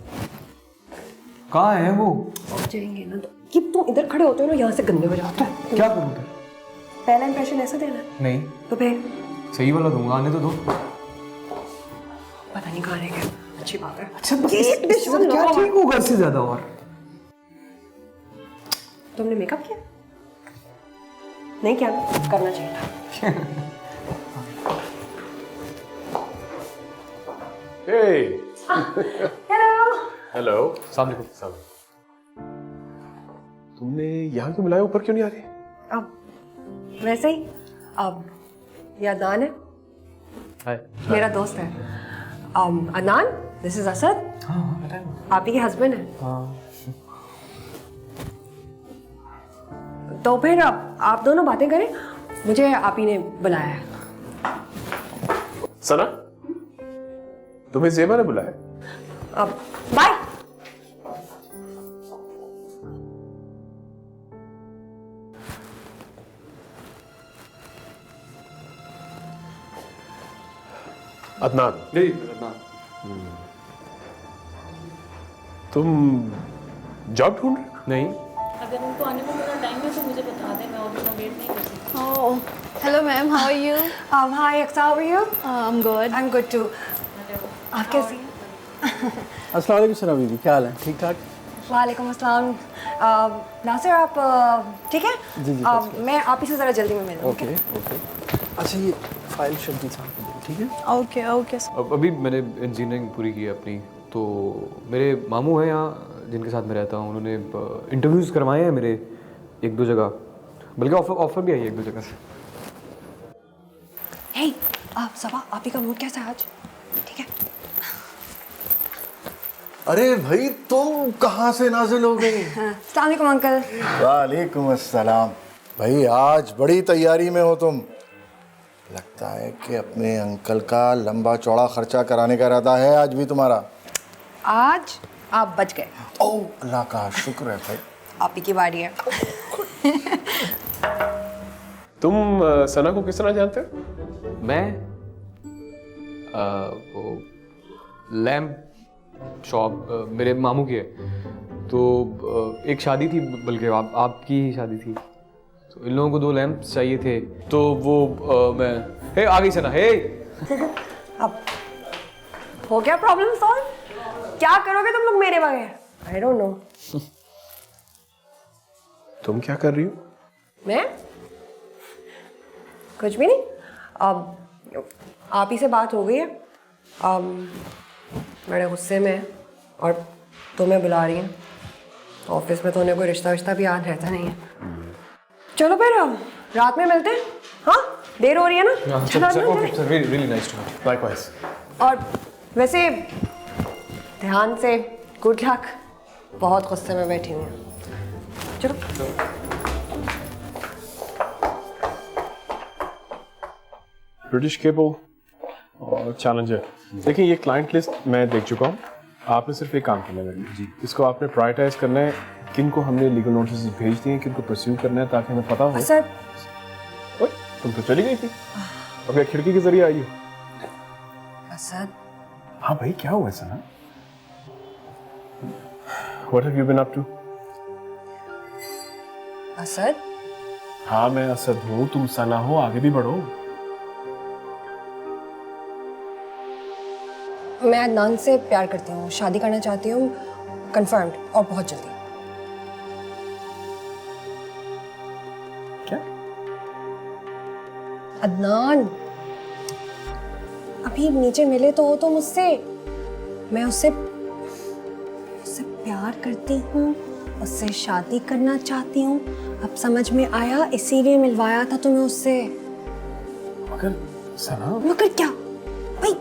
कहाँ है वो? पहुंच जाएंगे ना तो कि तुम इधर खड़े होते हो ना, यहाँ से गंदे हो जाते हो। क्या करूँ फिर? पहला इंप्रेशन ऐसा देना? नहीं, तो फिर सही वाला दूंगा, आने तो दो। पता नहीं कहाँ रह गया। अच्छी बात है। अच्छा, क्या ठीक होगा इससे ज्यादा? और तुमने मेकअप किया? नहीं किया, करना चाहिए था। हेलो। सामने को। तुमने यहाँ क्यों बुलाया? ऊपर क्यों नहीं आ रही? अब वैसे ही, अब ये अदनान है, हाय। मेरा दोस्त है। Adnan, this is Asad. हाँ बताए। आप ही के हस्बैंड है। हाँ। तो फिर आप दोनों बातें करें, मुझे आप ही ने बुलाया है। सना, तुम्हें ज़ेबा ने बुलाया? अब बाय। अदनान, नहीं अदनान। तुम जॉब ढूंढ रहे हो? नहीं। अगर उनको आने में थोड़ा टाइम है तो मुझे बता दें, मैं और उतना वेट नहीं कर सकती। Oh, hello ma'am, how are you? Hi Aqsa, how are you? I'm good. I am good too. आप कैसी हैं? अस्सलाम वालेकुम सना बीबी, क्या हाल है? ठीक ठाक? वालेकुम अस्सलाम। नासिर, आप ठीक है? जी, मैं आप ही से ज़रा जल्दी में मिलूँ। Okay okay. अच्छा, ये फाइल शर्जील साहब को दो, ठीक है? Okay, okay. अभी मैंने इंजीनियरिंग पूरी की है अपनी, तो मेरे मामू हैं यहाँ जिनके साथ मैं रहता हूँ, उन्होंने इंटरव्यूज़ करवाए हैं मेरे एक दो जगह, बल्कि ऑफर भी आई है एक दो जगह से। हे, आप सबा, आप ही का मूड कैसा है आज? ठीक है? अरे भाई, तुम कहाँ से नाजिल हो गई? अस्सलाम वालेकुम अंकल। वालेकुम अस्सलाम। भाई आज बड़ी तैयारी में हो तुम। लगता है कि अपने अंकल का लंबा चौड़ा खर्चा कराने का इरादा है आज भी तुम्हारा। आज आप बच गए। ओह अल्लाह का शुक्र है भाई। आप ही की बारी है। तुम सना को किस तरह जानते हो? मैं वो लैम्प शॉप मेरे मामू की है, तो एक शादी थी, बल्कि आपकी ही शादी थी, तो इन लोगों को 2 लैंप्स चाहिए थे, तो वो मैं हे आ गई सना, हे अब हो गया प्रॉब्लम सॉल्व? क्या करोगे तुम लोग मेरे बगैर? I don't know. तुम क्या कर रही हो? मैं कुछ भी नहीं। अब आप ही से बात हो गई है, बड़े गुस्से में और तुम्हें बुला रही हैं। ऑफिस में तो उन्हें कोई रिश्ता भी याद रहता नहीं है। चलो फिर रात में मिलते हैं। हाँ देर हो रही है ना? Sir really nice to meet. Likewise. और वैसे ध्यान से, गुड लक। बहुत गुस्से में बैठी हुई हूँ। चलो। ब्रिटिश केबल और चैलेंजर। देखिए ये क्लाइंट लिस्ट मैं देख चुका हूँ। आपने सिर्फ एक काम करना है जी, इसको आपने प्रायोरिटाइज करना है, किन को हमने लीगल नोटिस भेज दिए, किन को परस्यू करना है, ताकि हमें पता हो। सर ओए, तुम तो चली गई थी, अब क्या खिड़की के जरिए आई हो? असद। हाँ भाई क्या हुआ सना? What have you been up to? Asad? हाँ मैं असद हूँ, तुम सना हो, आगे भी बढ़ो। मैं अदनान से प्यार करती हूँ, शादी करना चाहती हूँ, कंफर्म्ड, और बहुत जल्दी। क्या? अदनान अभी नीचे मिले तो हो तो मुझसे, मैं उससे प्यार करती हूँ, उससे शादी करना चाहती हूँ। अब समझ में आया, इसीलिए मिलवाया था तुम्हें उससे। मगर सना, मगर क्या भाई,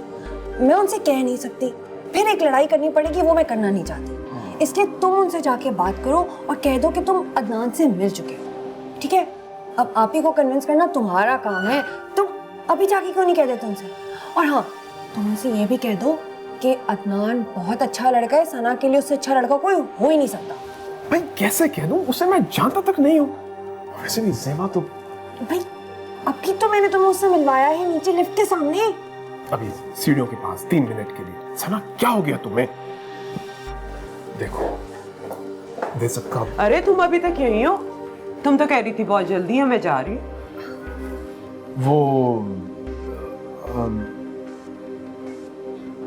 मैं उनसे कह नहीं सकती, फिर एक लड़ाई करनी पड़ेगी, वो मैं करना नहीं चाहती। इसलिए तुम उनसे जाके बात करो और कह दो कि तुम अदनान से मिल चुके हो, ठीक है? अब आप ही को कन्विंस करना तुम्हारा काम है, तुम अभी जाके क्यों नहीं कह देते उनसे? और हाँ, तुम उनसे ये भी कह दो कि अदनान बहुत अच्छा लड़का है, सना के लिए उससे अच्छा लड़का कोई हो ही नहीं सकता। भाई कैसे कह दूं? उसे मैं जानता तक नहीं हूँ। वैसे भी ज़ेबा तो भाई अभी तो मैंने तुम्हें उससे मिलवाया है, नीचे लिफ्ट के सामने। अभी सीढ़ियों के पास 3 मिनट के लिए। सना क्या हो गया तुम्हें? देखो दे सबका। अरे तुम अभी तक यहीं हो? तुम तो कह रही थी बहुत जल्दी है, मैं जा रही हूँ। वो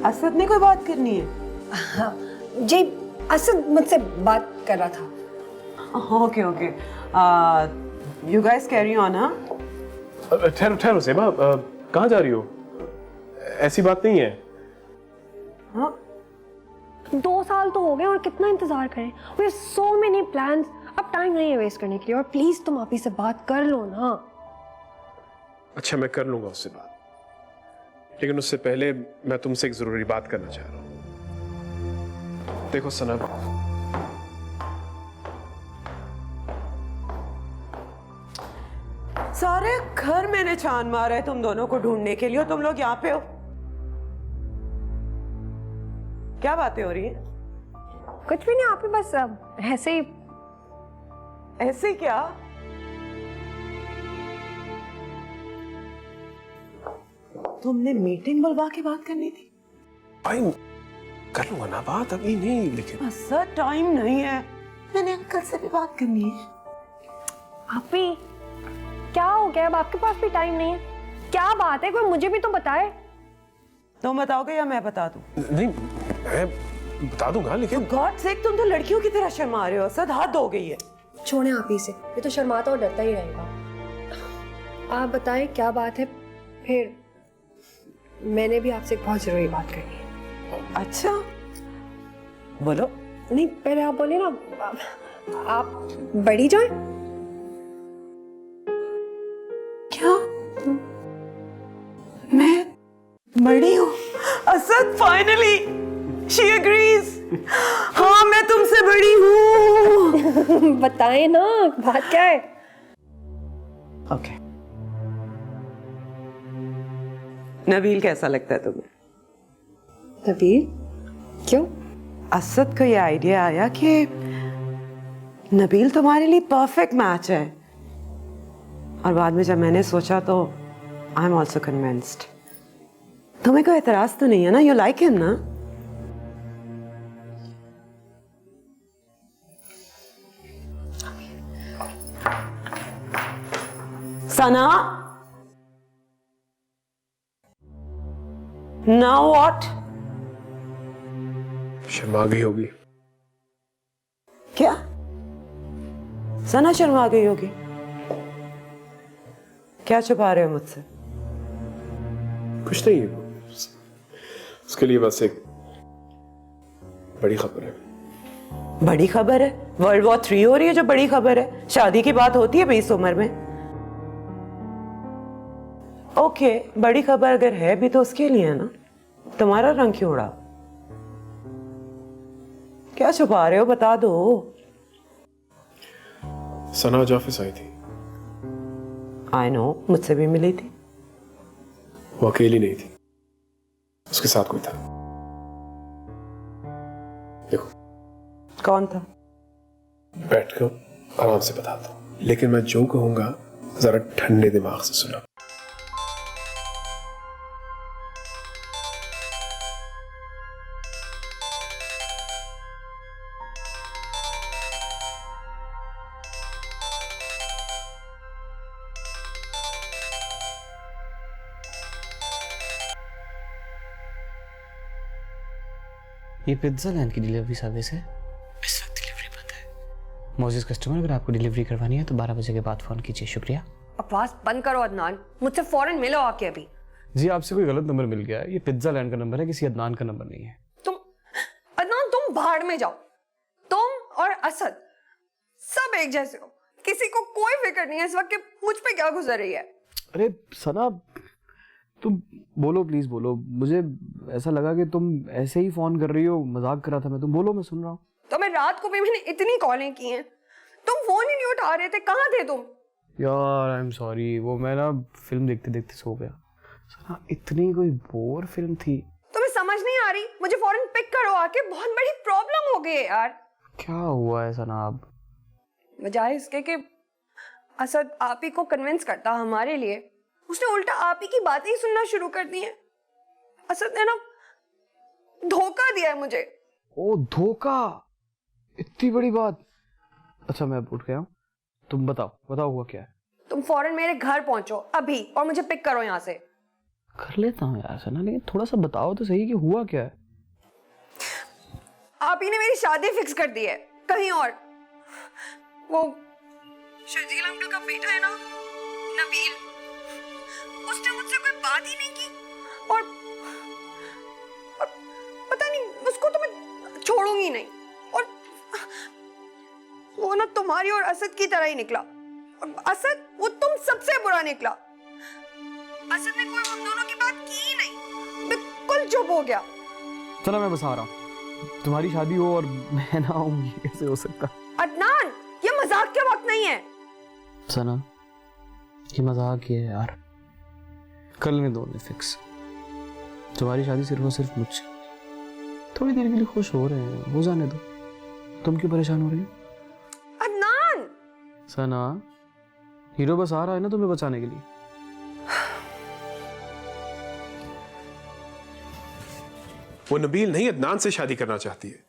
असद ने कोई बात करनी है? हाँ जी, असद मुझसे बात कर रहा था। Okay okay, you guys carry on. हाँ ठहरो ठहरो ज़ेबा, कहाँ जा रही हो? ऐसी बात नहीं है। हाँ 2 साल तो हो गए और कितना इंतजार करें? We have so many plans, अब टाइम नहीं है वेस्ट करने के लिए। और प्लीज तुम आप ही से बात कर लो ना। अच्छा मैं कर लूंगा उससे बात, लेकिन उससे पहले मैं तुमसे एक जरूरी बात करना चाह रहा हूं। देखो सना, सारे घर मैंने छान मारा है तुम दोनों को ढूंढने के लिए, और तुम लोग यहाँ पे हो। क्या बातें हो रही हैं? कुछ भी नहीं, आप ही बस ऐसे ही। ऐसे क्या? तुमने मीटिंग बुलवा के बात करनी थी? भाई कर लूंगा ना बात, अभी नहीं, लेकिन सर टाइम नहीं है, मैंने अंकल से भी बात करनी है। आप ही क्या हो गया? अब आपके पास भी टाइम नहीं है? क्या बात है, कोई मुझे भी तो बताए। तुम बताओगे या मैं बता दूं? नहीं मैं बता दूंगा, लेकिन गॉड सेक तुम तो लड़कियों की तरह शर्मा रहे हो। सद हद हो गई है। छोड़े आप ही से, ये तो शर्माता और डरता ही रहेगा। आप बताएं क्या बात है, फिर मैंने भी आपसे एक बहुत जरूरी बात करनी है। अच्छा बोलो। नहीं पहले आप बोले ना, आप बड़ी जाए। क्या मैं बड़ी हूँ? Asad finally she agrees. हाँ मैं तुमसे बड़ी हूँ। बताएं ना बात क्या है। ओके नबील कैसा लगता है तुम्हें? नबील क्यों? असद को ये आइडिया आया कि नबील तुम्हारे लिए परफेक्ट मैच है, और बाद में जब मैंने सोचा तो आई एम ऑल्सो कन्विंस्ड। तुम्हें कोई एतराज तो नहीं है ना? यू लाइक हिम ना? सना, नाउ व्हाट? शर्मा गई होगी। क्या सना शर्मा गई होगी? क्या छुपा रहे हो मुझसे? कुछ नहीं, उसके लिए बस एक बड़ी खबर है। बड़ी खबर है? वर्ल्ड वॉर 3 हो रही है जो बड़ी खबर है? शादी की बात होती है भाई इस उम्र में? ओके, बड़ी खबर अगर है भी तो उसके लिए है ना। तुम्हारा रंग क्यों उड़ा? क्या छुपा रहे हो, बता दो। सना आज ऑफिस आई थी। आई नो, मुझसे भी मिली थी। वो अकेली नहीं थी, उसके साथ कोई था। देखो। कौन था? बैठकर आराम से बताता हूँ, लेकिन मैं जो कहूंगा जरा ठंडे दिमाग से सुना। ये पिज्जा लैंड की डिलीवरी सर्विस है। इस वक्त डिलीवरी बंद है। मोजिस कस्टमर, अगर आपको डिलीवरी करवानी है तो 12 बजे के बाद फोन कीजिए। शुक्रिया। आवाज बंद करो अदनान, मुझसे फौरन मिलो आके अभी। जी, आपसे कोई गलत नंबर मिल गया है। ये पिज्जा लैंड का नंबर है, किसी अदनान का नंबर नहीं है। अदनान तुम भाड़ में जाओ। तुम और असद सब एक जैसे हो, किसी को कोई फिक्र नहीं है इस वक्त कि मुझ पे क्या गुजर रही है। अरे सना, तुम बोलो, प्लीज बोलो। मुझे ऐसा लगा कि तुम ऐसे ही फोन कर रही हो, मजाक कर रहा था मैं। तुम बोलो, मैं सुन रहा हूँ। तो मैं रात को भी मैंने इतनी कॉलें की हैं, तुम फोन ही नहीं उठा रहे थे, कहाँ थे तुम? यार आई एम सॉरी, वो मैं ना फिल्म देखते देखते सो गया। सना, इतनी कोई बोर फिल्म थी। तुम्हें समझ नहीं आ रही? मुझे फौरन पिक करो आके, बहुत बड़ी प्रॉब्लम हो गई है यार। क्या हुआ है सना? अब बजाय इसके कि असद आप ही को कन्विंस करता हमारे लिए, उसने उल्टा आप ही की बातें ही सुनना शुरू कर दी हैं। असद ने ना धोखा दिया है मुझे। ओ धोखा, इतनी बड़ी बात। अच्छा मैं उठ गया हूँ, तुम बताओ बताओ हुआ क्या है। तुम फौरन मेरे घर पहुंचो अभी और मुझे पिक करो यहाँ से। कर लेता हूँ यार सना, लेकिन थोड़ा सा बताओ तो सही कि हुआ क्या है। आप ही ने मेरी शादी फिक्स कर दी है कहीं और। वो शर्जील अंकल का बेटा है ना, नबील, उसने मुझसे कोई बात ही नहीं की और पता नहीं, उसको तो मैं छोड़ूंगी नहीं। और वो ना तुम्हारी और असद की तरह ही निकला, और असद वो तुम सबसे बुरा निकला। असद ने कोई हम दोनों की बात की ही नहीं, बिल्कुल चुप हो गया। चलो मैं बस आ रहा हूँ। तुम्हारी शादी हो और मैं ना आऊँ, ये कैसे हो सकता? अदनान, ये मजाक के वक्त नहीं है। सना, ये मजाक ही है यार। कर लेने दो फिक्स। तुम्हारी शादी सिर्फ और सिर्फ मुझसे। थोड़ी देर के लिए खुश हो रहे हैं, हो जाने दो। तुम क्यों परेशान हो रही हो? अदनान! सना, हीरो बस आ रहा है ना तुम्हें बचाने के लिए। वो नबील नहीं, अदनान से शादी करना चाहती है।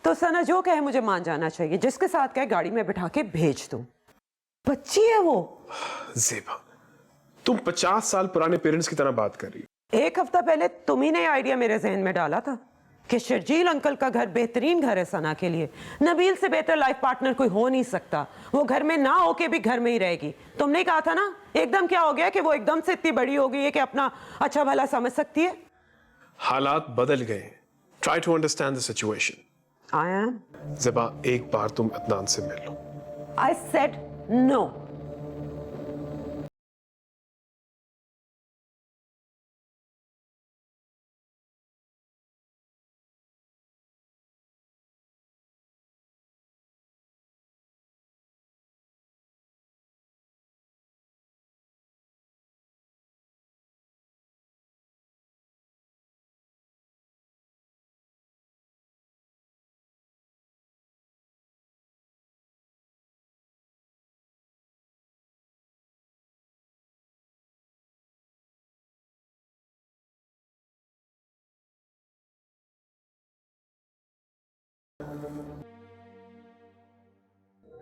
तो सना जो कहे मुझे मान जाना चाहिए, जिसके साथ कहे गाड़ी में बिठा के भेज दूं। बच्ची है वो। ज़ेबा, तुम 50 साल पुराने पेरेंट्स की तरह बात कर रही हो। 1 हफ्ता पहले तुम ही ने आइडिया मेरे जहन में डाला था कि शर्जील अंकल का घर बेहतरीन घर है सना के लिए। नबील से बेहतर लाइफ पार्टनर कोई हो नहीं सकता। वो घर में ना होके भी घर में ही रहेगी। तुमने कहा था ना, एकदम क्या हो गया कि वो एकदम से इतनी बड़ी हो गई है कि अपना अच्छा भला समझ सकती है। हालात बदल गए। Try to understand the situation. I am. Zeba, एक बार तुम अदनान से मिल लो। I said no.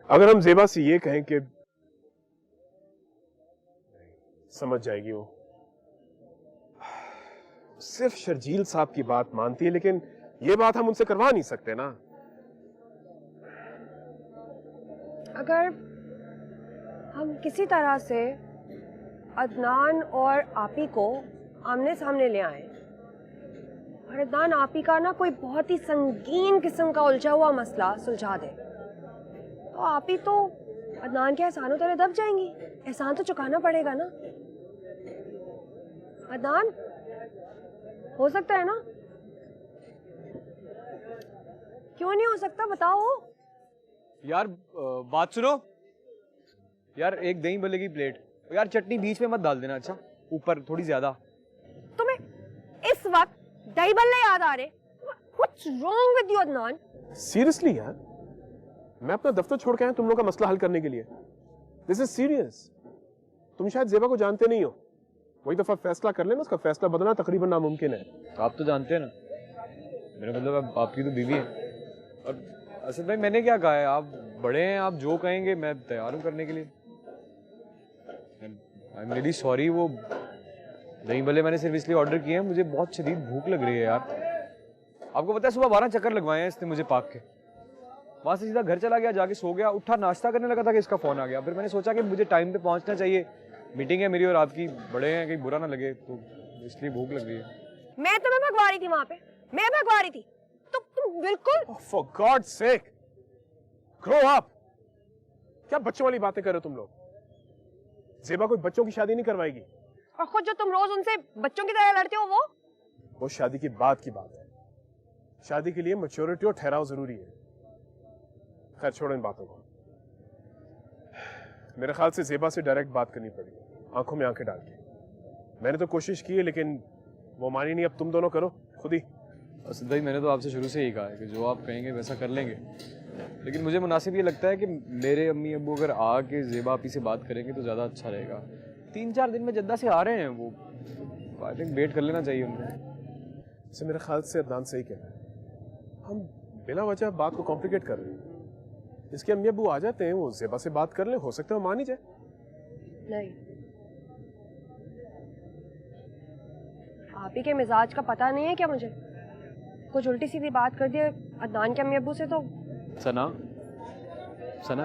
अगर हम ज़ेबा से ये कहें कि समझ जाएगी वो। सिर्फ शर्जील साहब की बात मानती है, लेकिन ये बात हम उनसे करवा नहीं सकते ना। अगर हम किसी तरह से अदनान और आपी को आमने सामने ले आए और अदनान आपी का ना कोई बहुत ही संगीन किस्म का उलझा हुआ मसला सुलझा दे, तो आपी तो अदनान के एहसानों तले दब जाएंगी। एहसान तो चुकाना पड़ेगा ना। अदनान, हो सकता है ना? क्यों नहीं हो सकता, बताओ। यार बात सुनो यार, एक दही भल्ले की प्लेट, यार चटनी बीच में मत डाल देना, अच्छा ऊपर थोड़ी ज्यादा। तुम्हें इस वक्त दही भल्ले याद आ रहे? What's wrong with you, Adnan? Seriously यार, मैं अपना दफ्तर छोड़ के आया तुम लोग का मसला हल करने के लिए। This is serious. तुम शायद जेबा को जानते नहीं हो, वही दफा फैसला कर लेना, उसका फैसला बदलना तकरीबन नामुमकिन है। आप तो जानते हैं ना, मेरा मतलब आपकी तो बीवी है। और असद भाई मैंने क्या कहा है, आप बड़े हैं, आप जो कहेंगे मैं तैयार हूँ करने के लिए। आई एम रियली सॉरी, वो दही भले मैंने सिर्फ इसलिए ऑर्डर किए हैं, मुझे बहुत शदीद भूख लग रही है यार। आपको पता है सुबह 12 चक्कर लगवाए हैं इसने मुझे पार्क के, वहां से सीधा घर चला गया, जाके सो गया, उठा नाश्ता करने लगा था कि इसका फोन आ गया। फिर मैंने सोचा कि मुझे टाइम पे पहुंचना चाहिए, मीटिंग है मेरी और आपकी, बड़े हैं, कहीं बुरा ना लगे, तो इसलिए भूख लग रही है। मैं तुम्हें भगवा रही थी वहां पे, मैं भगवा रही थी, तो तुम बिल्कुल। For God sake, grow up. क्या बच्चों वाली बातें कर रहे हो तुम लोग? जेबा कोई बच्चों की शादी नहीं करवाएगी। और खुद जो तुम रोज उनसे बच्चों की तरह लड़ते हो, वो शादी की बात की बात है। शादी के लिए मैच्योरिटी और ठहराव जरूरी है। खैर छोड़ो इन बातों को। मेरे ख्याल से जेबा से डायरेक्ट बात करनी पड़ेगी, आंखों में आंखें डाल के। मैंने तो कोशिश की है, लेकिन वो मानी नहीं। अब तुम दोनों करो खुद ही। असद भाई मैंने तो आपसे शुरू से ही कहा है कि जो आप कहेंगे वैसा कर लेंगे, लेकिन मुझे मुनासिब ये लगता है कि मेरे अम्मी अब्बू अगर आके जेबा आपी से बात करेंगे तो ज़्यादा अच्छा रहेगा। 3-4 दिन में जद्दा से आ रहे हैं वो, आई थिंक वेट कर लेना चाहिए उनको। से मेरे ख्याल से अदनान सही कह रहा है, हम बिना वजह बात को कॉम्प्लिकेट कर रहे हैं। इसके अम्मी अब्बू आ जाते हैं, वो जेबा से बात कर ले, हो सकता है वो मान ही जाए। नहीं, आप ही के मिजाज का पता नहीं है क्या मुझे? कुछ उल्टी सीधी बात कर दी अदनान के अम्मी अब्बू से तो। सना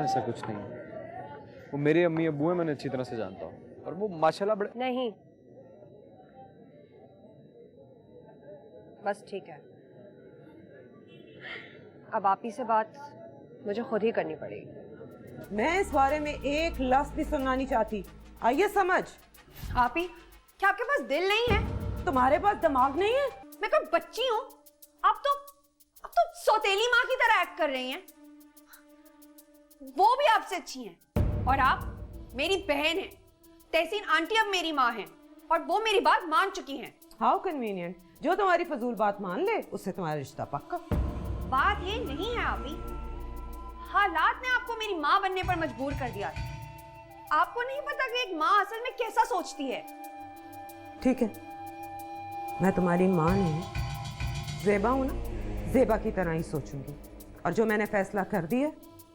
ऐसा कुछ नहीं है, वो मेरे अम्मी अब्बू हैं, मैंने अच्छी तरह से जानता हूँ, और वो माशाल्लाह बड़े। नहीं, बस ठीक है, अब आप ही से बात मुझे खुद ही करनी पड़ेगी। मैं इस बारे में एक लफ्ज भी सुनना नहीं चाहती, आइए समझ। आप ही, क्या आपके पास दिल नहीं है? तुम्हारे पास दिमाग नहीं है? मैं कोई बच्ची हूँ? आप तो सौतेली माँ की तरह एक्ट कर रही हैं। वो भी आपसे अच्छी हैं, और आप मेरी बहन हैं। तहसीन आंटी अब मेरी माँ हैं, और वो मेरी बात मान चुकी हैं। हाउ कन्वीनियंट, जो तुम्हारी फजूल बात मान ले उससे तुम्हारा रिश्ता पक्का। बात ये नहीं है आप ही, हालात ने आपको मेरी माँ बनने पर मजबूर कर दिया था। आपको नहीं पता कि एक माँ असल में कैसा सोचती है। ठीक है, मैं तुम्हारी माँ नहीं, जेबा हूं ना, जेबा की तरह ही सोचूंगी, और जो मैंने फैसला कर दिया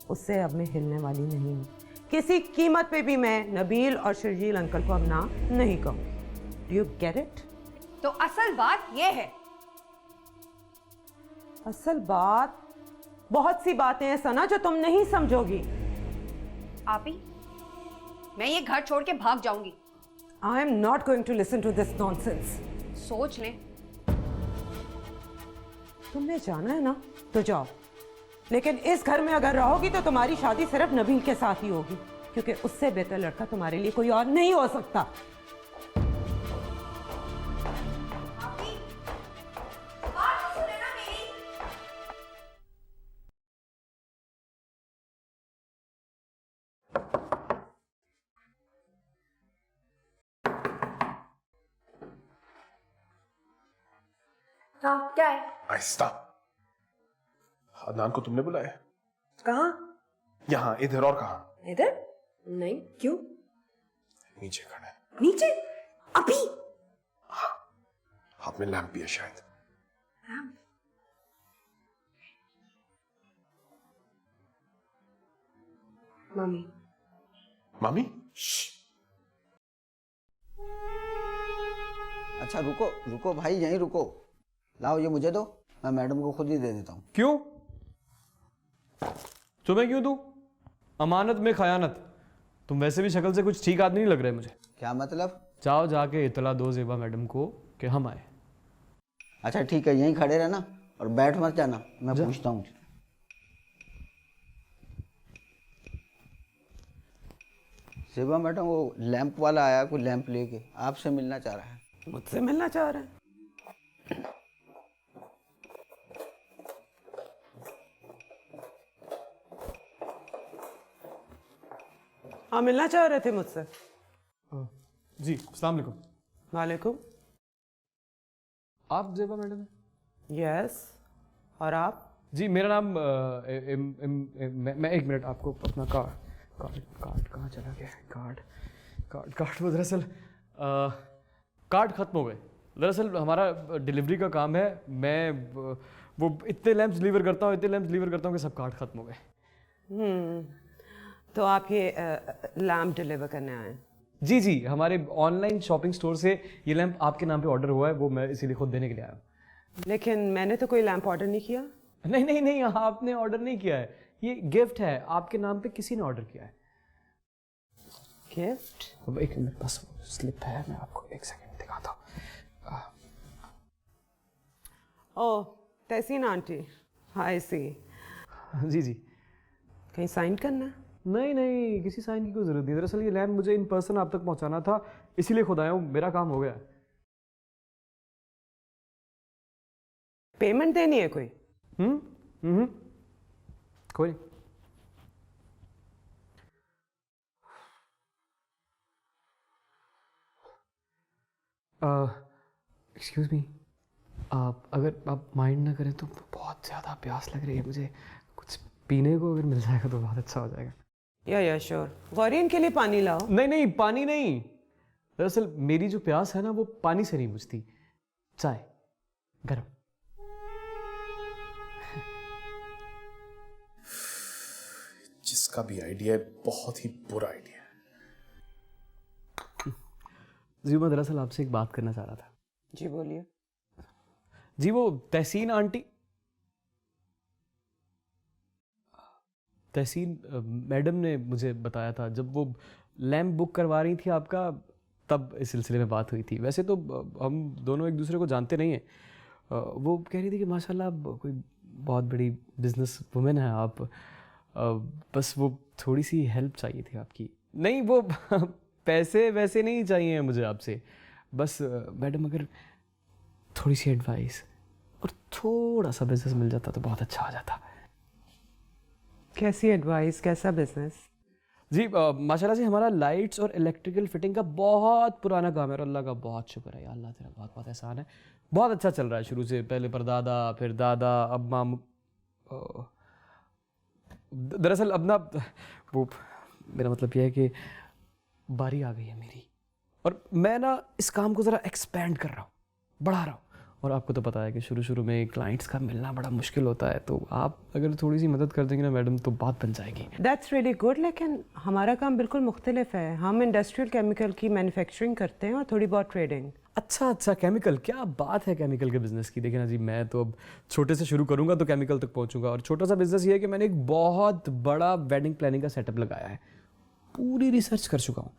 उससे अब मैं हिलने वाली नहीं हूँ। किसी कीमत पे भी मैं नबील और शर्जील अंकल को अब ना नहीं कहूँगी। Do you get it? तो असल बात ये है। असल बात, बहुत सी बातें हैं सना जो तुम नहीं समझोगी। आप ही, मैं ये घर छोड़ के भाग जाऊंगी। I am not going to listen to this nonsense. सोच लें। तुम्हें जाना है ना तो जाओ, लेकिन इस घर में अगर रहोगी तो तुम्हारी शादी सिर्फ नबील के साथ ही होगी, क्योंकि उससे बेहतर लड़का तुम्हारे लिए कोई और नहीं हो सकता। हाँ, क्या है? आहिस्ता। अदनान को तुमने बुलाया? कहाँ? यहाँ, इधर। और कहाँ? इधर? नहीं, क्यों? नीचे खड़ा है। नीचे? अभी? हाँ, हाथ में लैंप भी है शायद। मम्मी। मामी? अच्छा रुको रुको भाई, यहीं रुको। लाओ ये मुझे दो, मैं मैडम को खुद ही दे देता हूँ। क्यों? तुम्हें क्यों दूं? अमानत में खयानत। तुम वैसे भी शक्ल से कुछ ठीक आदमी नहीं लग रहे मुझे। क्या मतलब? जाओ जाके इतला दो ज़ेबा मैडम को कि हम आए। अच्छा ठीक है, यहीं खड़े रहना और बैठ मत जाना, मैं पूछता हूँ। सेबा मैडम, वो लैंप वाला आया, कोई लैंप लेके आपसे मिलना चाह रहा है। मुझसे मिलना चाह रहे हैं? हाँ, मिलना चाह रहे थे मुझसे। जी, अस्सलाम वालेकुम। वालेकुम। आप ज़ेबा मैडम हैं? यस। और आप? जी, मेरा नाम मैं एक मिनट आपको अपना कार्ड कहाँ चला गया है? कार्ड वो दरअसल कार्ड ख़त्म हो गए। दरअसल हमारा डिलीवरी का काम है। मैं वो इतने लैंप्स डिलीवर करता हूँ कि सब कार्ड ख़त्म हो गए। तो आप ये लैम्प डिलीवर करने आए हैं? जी, हमारे ऑनलाइन शॉपिंग स्टोर से ये लैंप आपके नाम पे ऑर्डर हुआ है, वो मैं इसीलिए खुद देने के लिए आया हूँ। लेकिन मैंने तो कोई लैंप ऑर्डर नहीं किया। नहीं, आपने ऑर्डर नहीं किया है। ये गिफ्ट है, आपके नाम पे किसी ने ऑर्डर किया है। गिफ्ट? अब एक मिनट, बस स्लिप है, मैं आपको एक सेकंड दिखाता हूँ। ओह, तहसीन आंटी, आई सी। जी। कहीं साइन करना है? नहीं, किसी साइन की कोई ज़रूरत नहीं। दरअसल ये लैंप मुझे इन पर्सन आप तक पहुँचाना था, इसीलिए खुद आया हूँ। मेरा काम हो गया है। पेमेंट देनी है कोई? कोई नहीं। एक्सक्यूज़ मी, अगर आप माइंड ना करें तो बहुत ज़्यादा प्यास लग रही है मुझे। कुछ पीने को अगर मिल जाएगा तो बहुत अच्छा हो जाएगा। या श्योर। गौरी, इनके लिए पानी लाओ। नहीं, पानी नहीं। दरअसल मेरी जो प्यास है ना, वो पानी से नहीं बुझती, चाय गरम। जिसका भी आइडिया है बहुत ही बुरा आइडिया है। जी, मैं दरअसल आपसे एक बात करना चाह रहा था। जी बोलिए। जी, वो तहसीन मैडम ने मुझे बताया था, जब वो लैंप बुक करवा रही थी आपका, तब इस सिलसिले में बात हुई थी। वैसे तो हम दोनों एक दूसरे को जानते नहीं हैं। वो कह रही थी कि माशाल्लाह कोई बहुत बड़ी बिजनेस वुमेन है आप, बस वो थोड़ी सी हेल्प चाहिए थी आपकी। नहीं, वो पैसे वैसे नहीं चाहिए मुझे आपसे, बस मैडम अगर थोड़ी सी एडवाइस और थोड़ा सा बिजनेस मिल जाता तो बहुत अच्छा हो जाता। कैसी एडवाइस, कैसा बिजनेस? जी, माशाल्लाह से हमारा लाइट्स और इलेक्ट्रिकल फिटिंग का बहुत पुराना काम है और अल्लाह का बहुत शुक्र है। अल्लाह तेरा बहुत बहुत एहसान है। बहुत अच्छा चल रहा है शुरू से, पहले परदादा, फिर दादा, अब माम। दरअसल अब ना वो, मेरा मतलब यह है कि बारी आ गई है मेरी, और मैं ना इस काम को ज़रा एक्सपेंड कर रहा हूँ, बढ़ा रहा हूँ। और आपको तो पता है कि शुरू में क्लाइंट्स का मिलना बड़ा मुश्किल होता है, तो आप अगर थोड़ी सी मदद कर देंगे ना मैडम, तो बात बन जाएगी। That's really good. लेकिन हमारा काम बिल्कुल मुख्तलिफ है। हम इंडस्ट्रियल केमिकल की मैन्युफैक्चरिंग करते हैं और थोड़ी बहुत ट्रेडिंग। अच्छा, केमिकल, क्या बात है केमिकल के बिज़नेस की। देखिए ना जी, मैं तो अब छोटे से शुरू करूँगा तो केमिकल तक पहुँचूंगा। और छोटा सा बिज़नेस ये है कि मैंने एक बहुत बड़ा वेडिंग प्लानिंग का सेटअप लगाया है। पूरी रिसर्च कर चुका हूँ,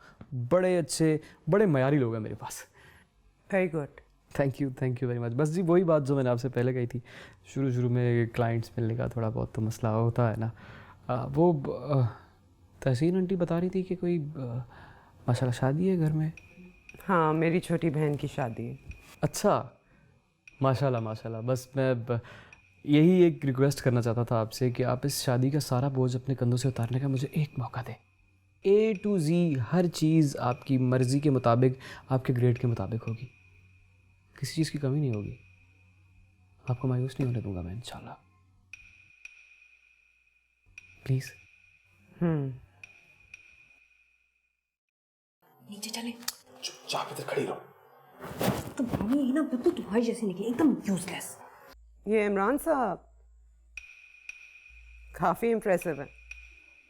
बड़े अच्छे बड़े मयारी लोग हैं मेरे पास। Very good, thank you very much. बस जी, वही बात जो मैंने आपसे पहले कही थी, शुरू में क्लाइंट्स मिलने का थोड़ा बहुत तो मसला होता है ना। वो तहसीन आंटी बता रही थी कि कोई माशाल्लाह शादी है घर में। हाँ, मेरी छोटी बहन की शादी है। अच्छा, माशाल्लाह। बस मैं यही एक रिक्वेस्ट करना चाहता था आपसे कि आप इस शादी का सारा बोझ अपने कंधों से उतारने का मुझे एक मौका दें। A to Z हर चीज़ आपकी मर्ज़ी के मुताबिक, आपके ग्रेड के मुताबिक होगी, किसी चीज़ की कमी नहीं होगी। आपको मायूस नहीं होने दूंगा मैं, इंशाल्लाह। प्लीज़। नीचे चले। चुपचाप इधर खड़ी रहो। तो भाभी ये ना बिल्कुल तुम्हारी जैसी निकली, एकदम यूजलेस। ये इमरान साहब काफ़ी इम्प्रेसिव है।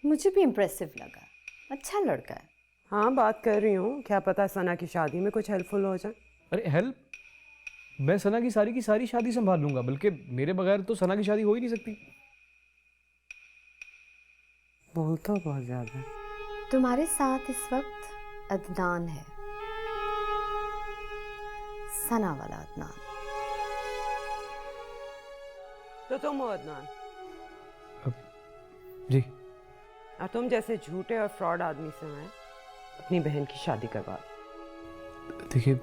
मुझे भी इम्प्रेसिव लगा, अच्छा लड़का है। हाँ, बात कर रही हूँ, क्या पता सना की शादी में कुछ हेल्पफुल हो जाए। अरे हेल्प? मैं सना की सारी शादी संभाल लूंगा, बल्कि मेरे बगैर तो सना की शादी हो ही नहीं सकती। बोल तो बहुत ज्यादा। तुम्हारे साथ इस वक्त अदनान है, सना वाला अदनान। तो तुम हो अदनान? जी। और तुम जैसे झूठे और फ्रॉड आदमी से मैं अपनी बहन की शादी करवा। देखिए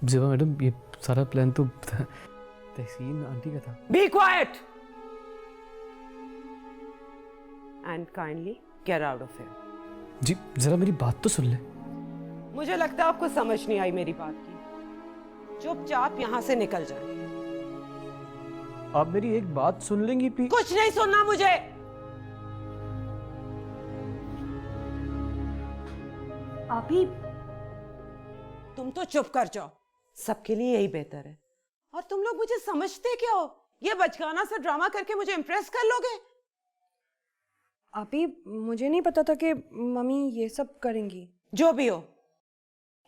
ज़ेबा मैडम, ये सारा प्लान तो तहसीन आंटी का था। Be quiet and kindly get out of here. जी जरा मेरी बात तो सुन ले। मुझे लगता है आपको समझ नहीं आई मेरी बात की। चुपचाप यहाँ से निकल जाए। आप मेरी एक बात सुन लेंगी प्लीज? कुछ नहीं सुनना मुझे। अभी तुम तो चुप कर जाओ, सबके लिए यही बेहतर है। और तुम लोग मुझे समझते क्या हो? ये बचकाना सा ड्रामा करके मुझे इम्प्रेस कर लोगे? अभी मुझे नहीं पता था कि मम्मी ये सब करेंगी। जो भी हो,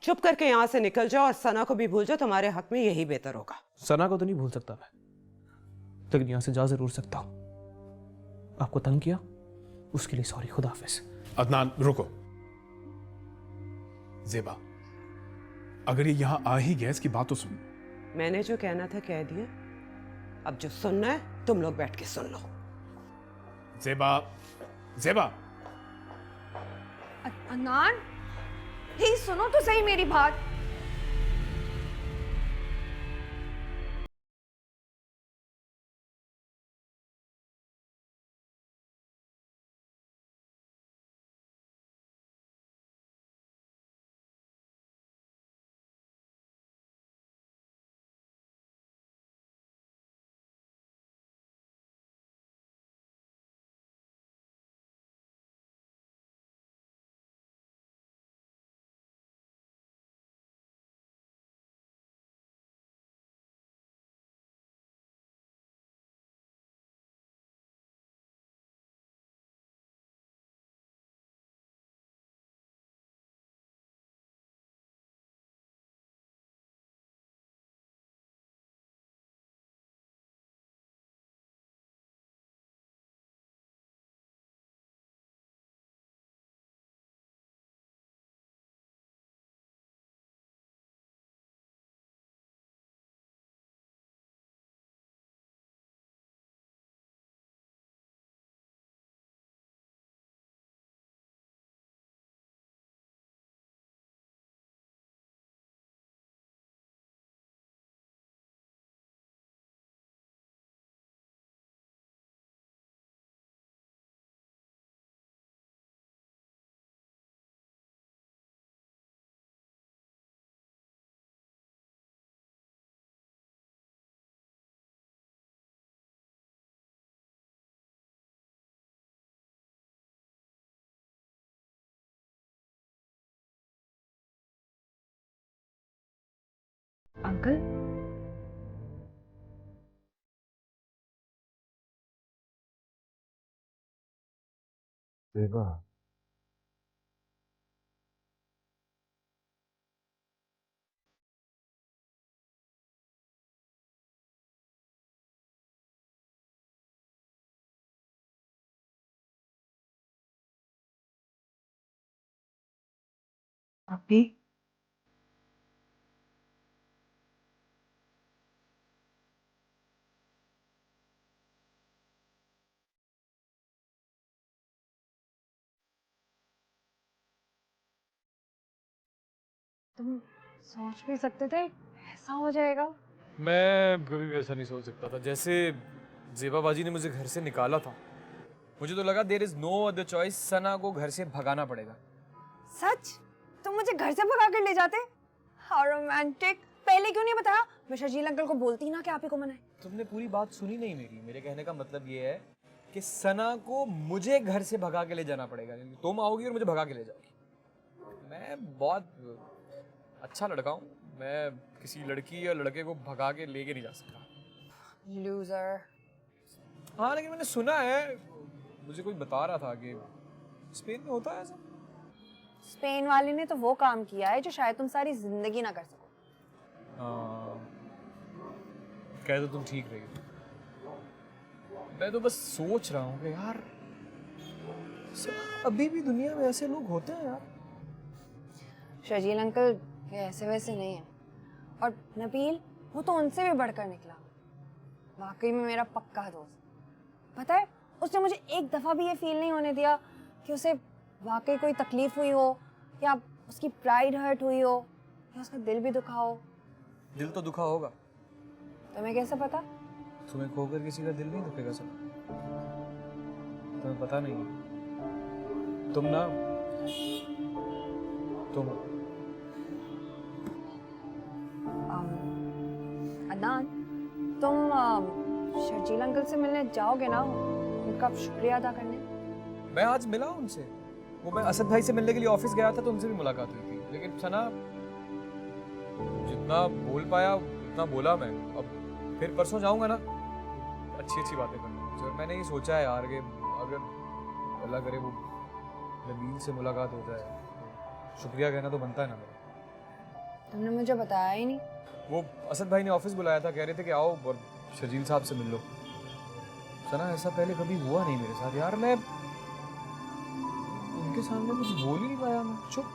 चुप करके यहाँ से निकल जाओ और सना को भी भूल जाओ। तुम्हारे हक में यही बेहतर होगा। सना को तो नहीं भूल सकता मैं, लेकिन यहाँ से जा जरूर सकता हूँ। आपको तंग किया उसके लिए सॉरी। खुदा हाफिज। अदनान रुको। ज़ेबा, अगर ये यहाँ आ ही गया इसकी बात तो सुन। मैंने जो कहना था कह दिया। अब जो सुनना है तुम लोग बैठ के सुन लो। ज़ेबा, ज़ेबा। अदनान प्लीज सुनो तो सही मेरी बात। अंकल ज़ेबा, अभी तुम सोच भी सकते थे ऐसा हो जाएगा? मैं कभी भी ऐसा नहीं सोच सकता था। जैसे ज़ेबा बाजी ने मुझे घर से निकाला था, मुझे तो लगा there is no other choice, Sana को घर से भगाना पड़ेगा। सच? तुम मुझे घर से भगा कर ले जाते? How romantic. पहले क्यों नहीं बताया? मैं शर्जील अंकल को बोलती ना कि आप ही को मनाए। तुमने पूरी बात सुनी नहीं मेरी। मेरे कहने का मतलब ये है कि सना को मुझे घर से भगा के ले जाना पड़ेगा। तुम आओगी और मुझे भगा के ले जाओगी। मैं बहुत अच्छा लड़का हूँ, मैं किसी लड़की या लड़के को भगा के लेके नहीं जा सकता। लूजर। हाँ लेकिन मैंने सुना है, मुझे कोई बता रहा था कि स्पेन में होता है ऐसा। स्पेन वाले ने तो वो काम किया है जो शायद तुम सारी जिंदगी ना कर सको। कह दो तुम ठीक रही हो। मैं तो बस सोच रहा हूँ कि यार अभी भी दुनिया में ऐसे लोग होते हैं यार। शर्जील अंकल ये ऐसे वैसे नहीं है, और नबील वो तो उनसे भी बढ़कर निकला। वाकई में मेरा पक्का दोस्त। पता है उसने मुझे एक दफा भी ये फील नहीं होने दिया कि उसे वाकई कोई तकलीफ हुई हो, या उसकी प्राइड हर्ट हुई हो, या उसका दिल भी दुखा हो। दिल तो दुखा होगा। तुम्हें कैसे पता? तुम्हें खोकर किसी का दिल नहीं दुखेगा सब। तुम्हें पता नहीं है। तुम ना तुम अदनान, तुम शर्जील अंकल से मिलने जाओगे ना, उनका शुक्रिया अदा करने? मैं आज मिला उनसे। वो मैं असद भाई से मिलने के लिए ऑफिस गया था तो उनसे भी मुलाकात हुई थी, लेकिन सना जितना बोल पाया उतना बोला मैं। अब फिर परसों जाऊंगा ना, अच्छी अच्छी बातें करूँगा। मैंने ये सोचा है यार कि अगर अल्लाह करे वो नबील से मुलाकात हो जाए, तो शुक्रिया कहना तो बनता है ना मेरा। तुमने मुझे बताया ही नहीं। वो असद भाई ने ऑफिस बुलाया था, कह रहे थे कि आओ और शर्जील साहब से मिल लो। सना ऐसा पहले कभी हुआ नहीं मेरे साथ यार। मैं उनके सामने कुछ बोल ही नहीं पाया, मैं चुप।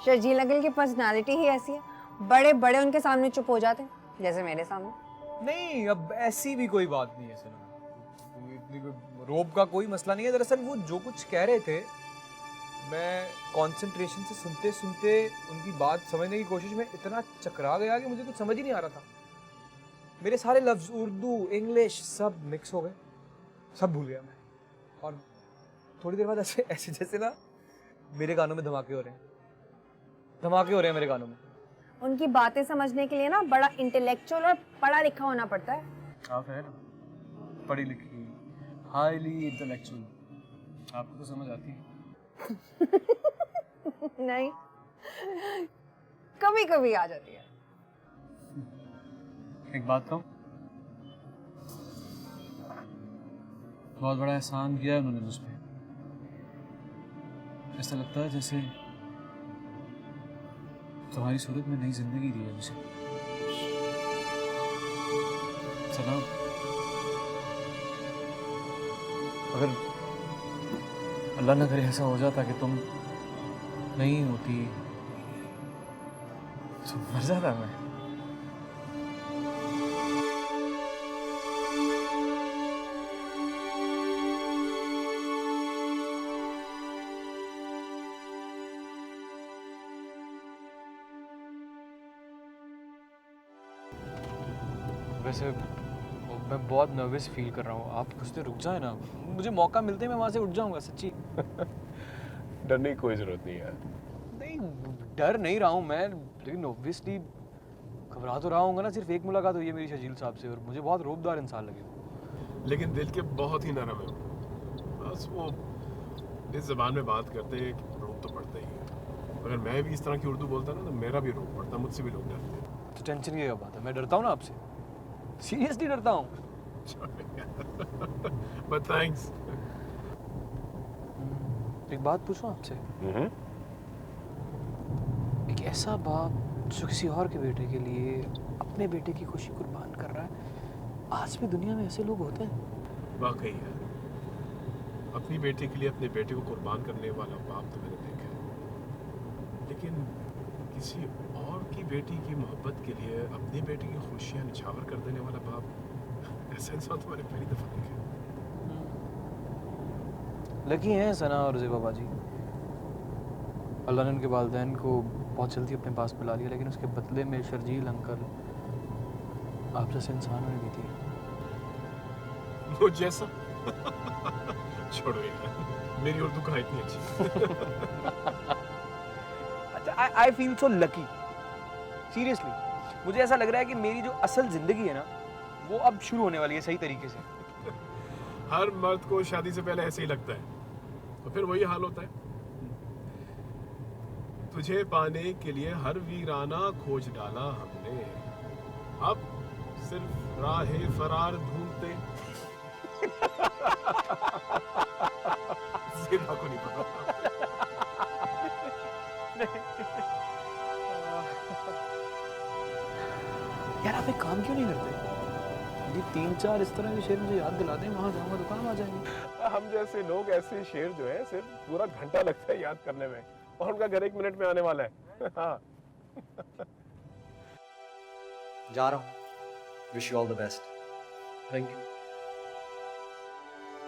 शर्जील अंकल की पर्सनालिटी ही ऐसी है, बड़े बड़े उनके सामने चुप हो जाते हैं, जैसे मेरे सामने। नहीं, अब ऐसी भी कोई बात नहीं है सना। इतनी कोई रोब का कोई मसला नहीं है। दरअसल वो जो कुछ कह रहे थे, मैं कंसंट्रेशन से सुनते सुनते उनकी बात समझने की कोशिश में इतना चकरा गया कि मुझे कुछ समझ ही नहीं आ रहा था। मेरे सारे लफ्ज उर्दू इंग्लिश सब मिक्स हो गए, सब भूल गया मैं। और थोड़ी देर बाद ऐसे ऐसे जैसे ना मेरे कानों में धमाके हो रहे हैं, धमाके हो रहे हैं मेरे कानों में। उनकी बातें समझने के लिए ना बड़ा इंटेलेक्चुअल और पढ़ा लिखा होना पड़ता है। आप है ना पढ़ी लिखी, हाईली इंटेलेक्चुअल, आपको तो समझ आती है। नहीं, कभी कभी आ जाती है। एक बात कहूं, बहुत बड़ा एहसान किया है उन्होंने मुझ पे। ऐसा लगता है जैसे तुम्हारी सूरत में नई जिंदगी दी है मुझे। सलाम। अगर अल्लाह ना करे ऐसा हो जाता कि तुम नहीं होती तो मर जाता मैं। वैसे मैं बहुत नर्वस फील कर रहा हूँ। आप कुछ देर रुक जाए ना, मुझे मौका मिलते ही मैं वहाँ से उठ जाऊँगा सच्ची। डरने की कोई जरूरत नहीं है। नहीं, डर नहीं रहा हूँ मैं, लेकिन ऑब्वियसली घबरा तो रहा हूँगा ना। सिर्फ एक मुलाकात हुई है मेरी शर्जील साहब से और मुझे बहुत रोबदार इंसान लगे। लेकिन दिल के बहुत ही नरम है। बस वो इस ज़बान में बात करते हैं कि रोब तो पड़ता ही है। अगर मैं भी इस तरह की उर्दू बोलता ना तो मेरा भी रोब पड़ता, मुझसे भी लोग डरते। तो टेंशन की क्या बात है, मैं डरता हूँ ना आपसे, सीरियसली डरता हूँ। But thanks. एक बात पूछूं आपसे। एक ऐसा बाप जो किसी और के बेटे के लिए अपने बेटे की खुशी कुर्बान कर रहा है, आज भी दुनिया में ऐसे लोग होते हैं? वाकई है, अपनी बेटे के लिए अपने बेटे को कुर्बान करने वाला बाप तो मैंने देखा है, लेकिन किसी और की बेटी की मोहब्बत के लिए अपनी बेटी की खुशियां निछावर कर देने वाला बाप, ऐसा इंसान तो मैंने पहली दफा देखा। लकी हैं सना और ज़ेबा बाजी। अल्लाह ने उनके वालिदैन को बहुत जल्दी अपने पास बुला लिया, लेकिन उसके बदले में शर्जील अंकल आप जैसे इंसान उन्हें दी थी। वो जैसा छोड़ो यार, मेरी उर्दू कहाँ इतनी अच्छी। अच्छा, I feel so lucky seriously. मुझे ऐसा लग रहा है कि मेरी जो असल जिंदगी है ना, वो अब शुरू होने वाली है सही तरीके से। हर मर्द को शादी से पहले ऐसे ही लगता है, तो फिर वही हाल होता है। तुझे पाने के लिए हर वीराना खोज डाला हमने, अब सिर्फ राहे फरार ढूंढते। ज़ेबा को नहीं पता। यार आप एक काम क्यों नहीं करते? ये 3-4 इस तरह के शेर मुझे याद दिला दें, वहाँ जाऊँगा तो काम आ जाएंगे। हम जैसे लोग ऐसे शेर जो है सिर्फ पूरा घंटा लगता है याद करने में, और उनका घर 1 मिनट में आने वाला है। हाँ। जा रहा हूँ, wish you all the best. Thank you.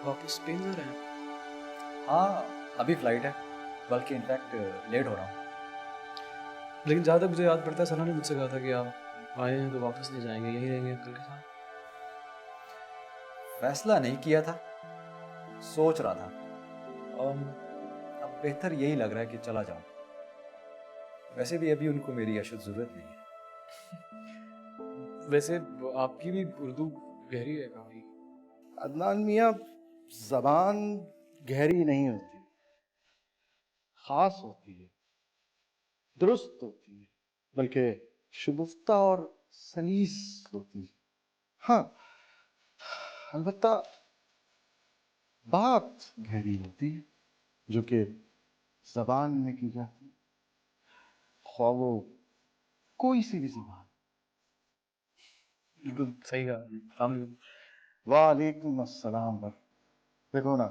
वापस स्पेन जा रहे हैं? हाँ, अभी फ्लाइट है, बल्कि इनफैक्ट लेट हो रहा हूँ। लेकिन जहाँ तक मुझे याद पड़ता है, सना ने मुझसे कहा था कि आप आए हैं तो वापस नहीं जाएंगे, यहीं रहेंगे अंकल के साथ। फैसला नहीं किया था, सोच रहा था। अब बेहतर यही लग रहा है कि चला जाऊं। वैसे भी अभी उनको मेरी अशद जरूरत नहीं है। वैसे आपकी भी उर्दू गहरी है काफी। अदनान मियाँ, जबान गहरी नहीं होती, खास होती है, दुरुस्त होती है, बल्कि शुगुफ्ता और सलीस होती है। हाँ, अलबत्ता बात गहरी होती है जो कि जबान में की जाती है, ख्वाह वो कोई सी भी जबान। बिल्कुल सही कहा। वालेकुम अस्सलाम। देखो ना,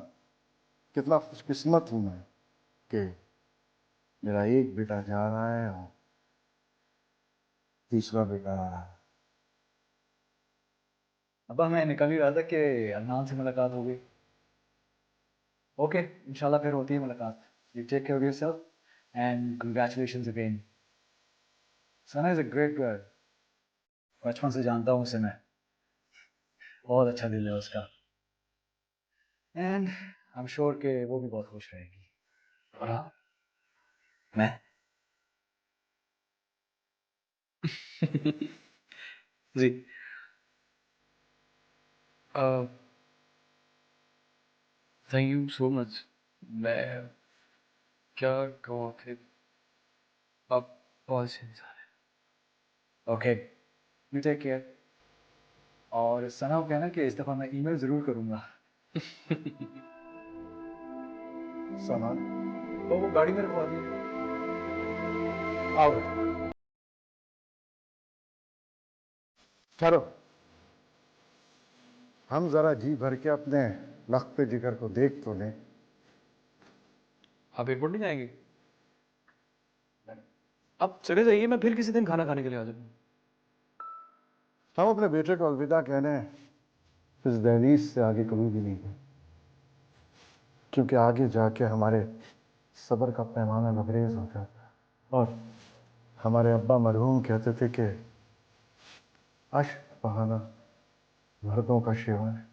कितना खुशकिस्मत हूँ मैं कि मेरा एक बेटा जा रहा है और तीसरा बेटा आ रहा है। अब मैं निकल ही रहा था कि अदनान से मुलाकात हो गई। ओके, इंशाल्लाह फिर होती है मुलाकात। You take care of yourself and congratulations again. Sana is a great girl. बचपन से जानता हूँ उसे मैं, बहुत अच्छा दिल है उसका, एंड आई एम श्योर कि वो भी बहुत खुश रहेगी। और हाँ, मैं जी। Thank you so much. मैं क्या कहूँ फिर, आप बहुत अच्छे इंसान हैं। Okay, you take care. और सना को कहना कि इस दफ़ा मैं ईमेल ज़रूर करूँगा। सामान वो गाड़ी में रखवा दी। आओ, चलो हम जरा जी भर के अपने लख्त जिगर को देख तो लें। आप एयरपोर्ट नहीं जाएंगे? आप चले जाइए, मैं फिर किसी दिन खाना खाने के लिए आ जाऊँगा। हम अपने बेटे को अलविदा कहने इस दहलीज से आगे कभी भी नहीं गए, क्योंकि आगे जाके हमारे सब्र का पैमाना लबरेज हो जाता है। और हमारे अब्बा मरहूम कहते थे कि अश्क बहाना मर्दों का शिवा है।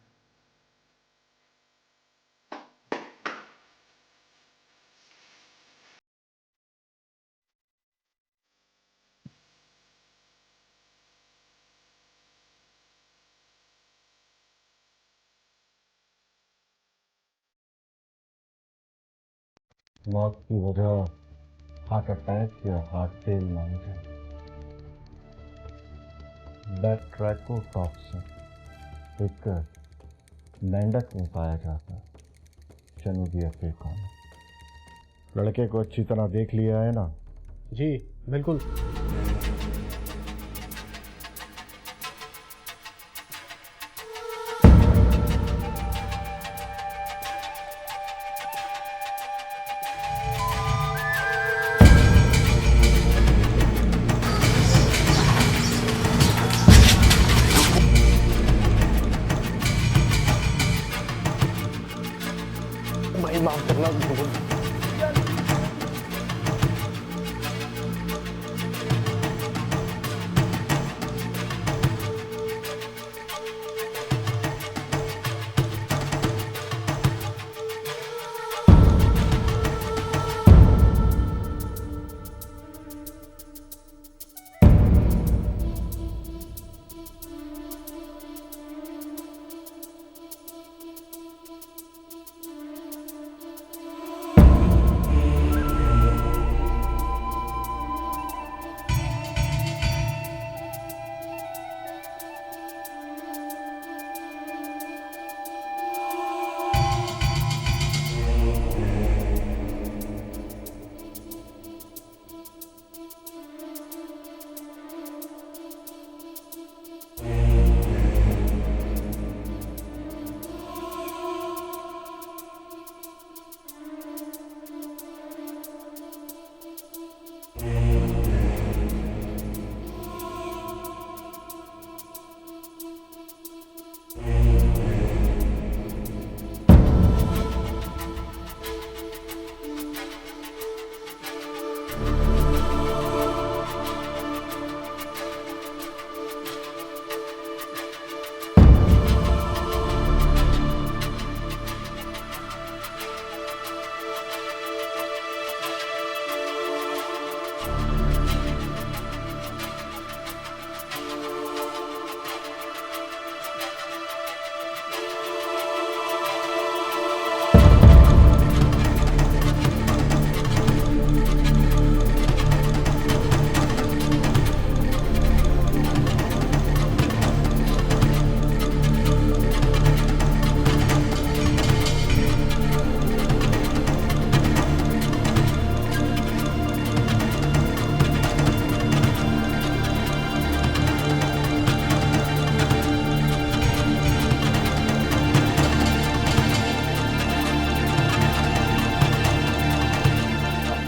मौत की वजह हार्ट अटैक या हार्ट फेल मानी जाए। बैट्रैकोटॉक्सिन एक मेंढक में पाया जाता है, जनूबी अफ्रीका में। लड़के को अच्छी तरह देख लिया है ना? जी बिल्कुल। भाई माफ करना।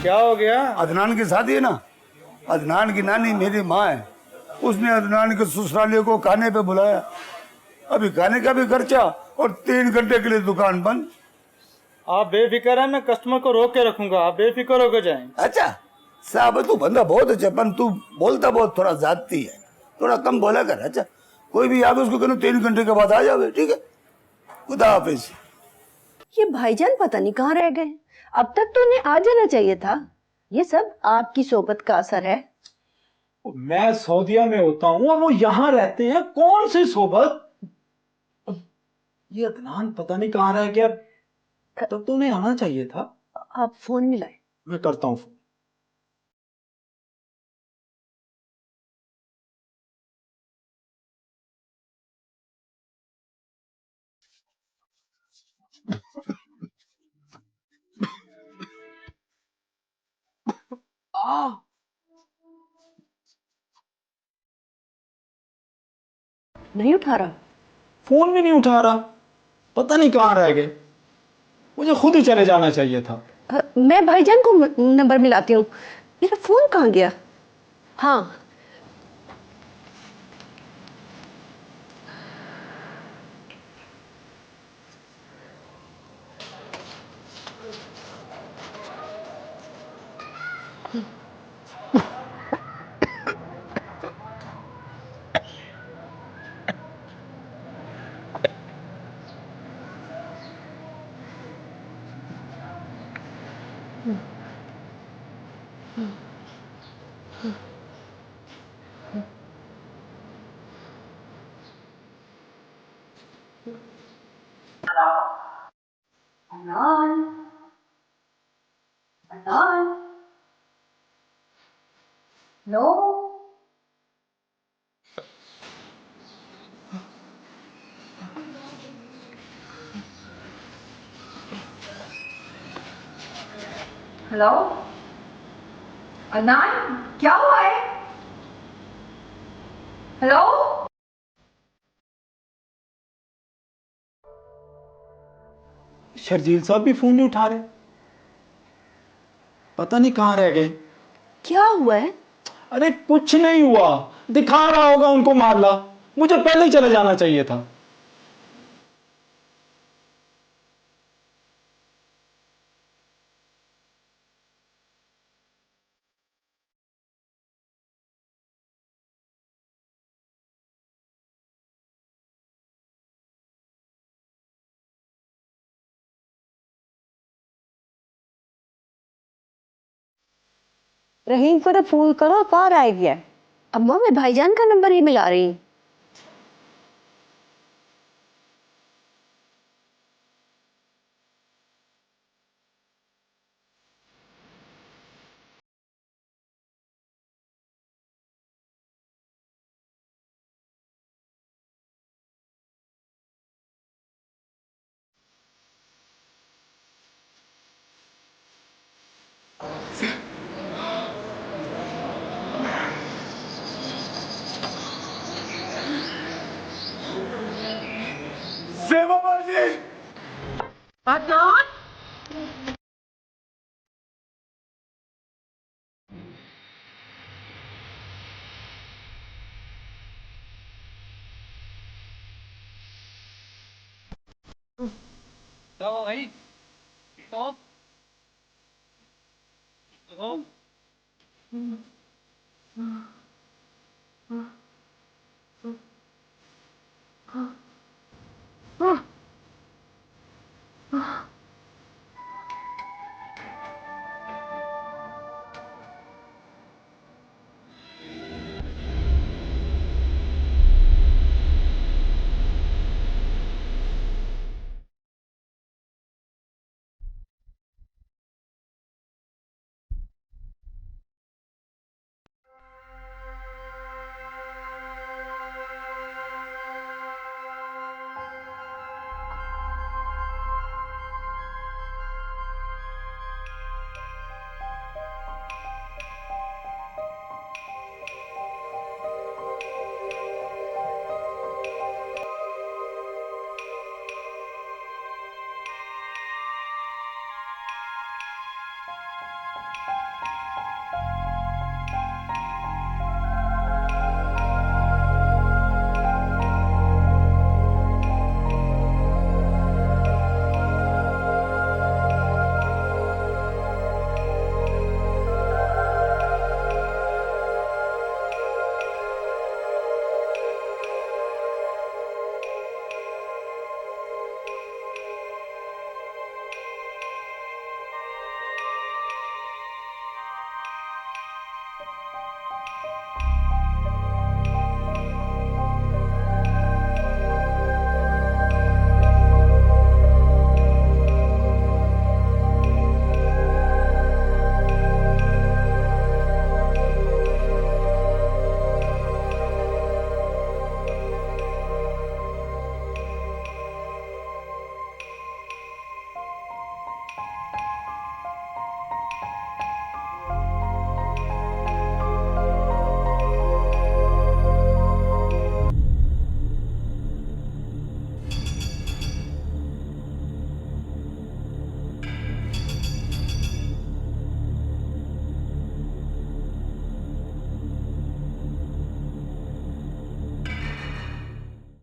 क्या हो गया? अदनान की शादी है ना, अदनान की नानी मेरी माँ है, उसने अदनान के ससुरालियों को खाने पे बुलाया। अभी खाने का भी खर्चा और 3 घंटे के लिए दुकान बंद। आप बेफिक्र है, मैं कस्टमर को रोक के रखूंगा, आप बेफिक्र होकर जाएं। अच्छा साहब, तू बंदा बहुत अच्छा, पर तू बोलता बहुत थोड़ा जाती है, थोड़ा कम बोला कर। अच्छा कोई भी आगे उसको कहना 3 घंटे के बाद आ जाओगे, ठीक है? खुदा हाफिज। ये भाईजान पता नहीं कहाँ रह गए, अब तक तो उन्हें आ जाना चाहिए था। ये सब आपकी सोबत का असर है। मैं सऊदीया में होता हूँ और वो यहाँ रहते हैं, कौन सी सोबत? ये अदनान पता नहीं कहाँ रह गया, तब तो उन्हें आना चाहिए था। आप फोन मिलाए। मैं करता हूँ फोन। नहीं उठा रहा। फोन भी नहीं उठा रहा, पता नहीं कहाँ रह गए। मुझे खुद ही चले जाना चाहिए था। मैं भाईजान को नंबर मिलाती हूँ। मेरा फोन कहाँ गया? हाँ, हेलो अदनान, क्या हुआ है? हेलो शर्जील साहब भी फोन नहीं उठा रहे, पता नहीं कहाँ रह गए। क्या हुआ है? अरे कुछ नहीं हुआ, दिखा रहा होगा उनको मारला, मुझे पहले ही चले जाना चाहिए था। रहीम को तो फोन करो, कहाँ रह गया? अम्मा मैं भाईजान का नंबर ही मिला रही हूँ। तो भाई तो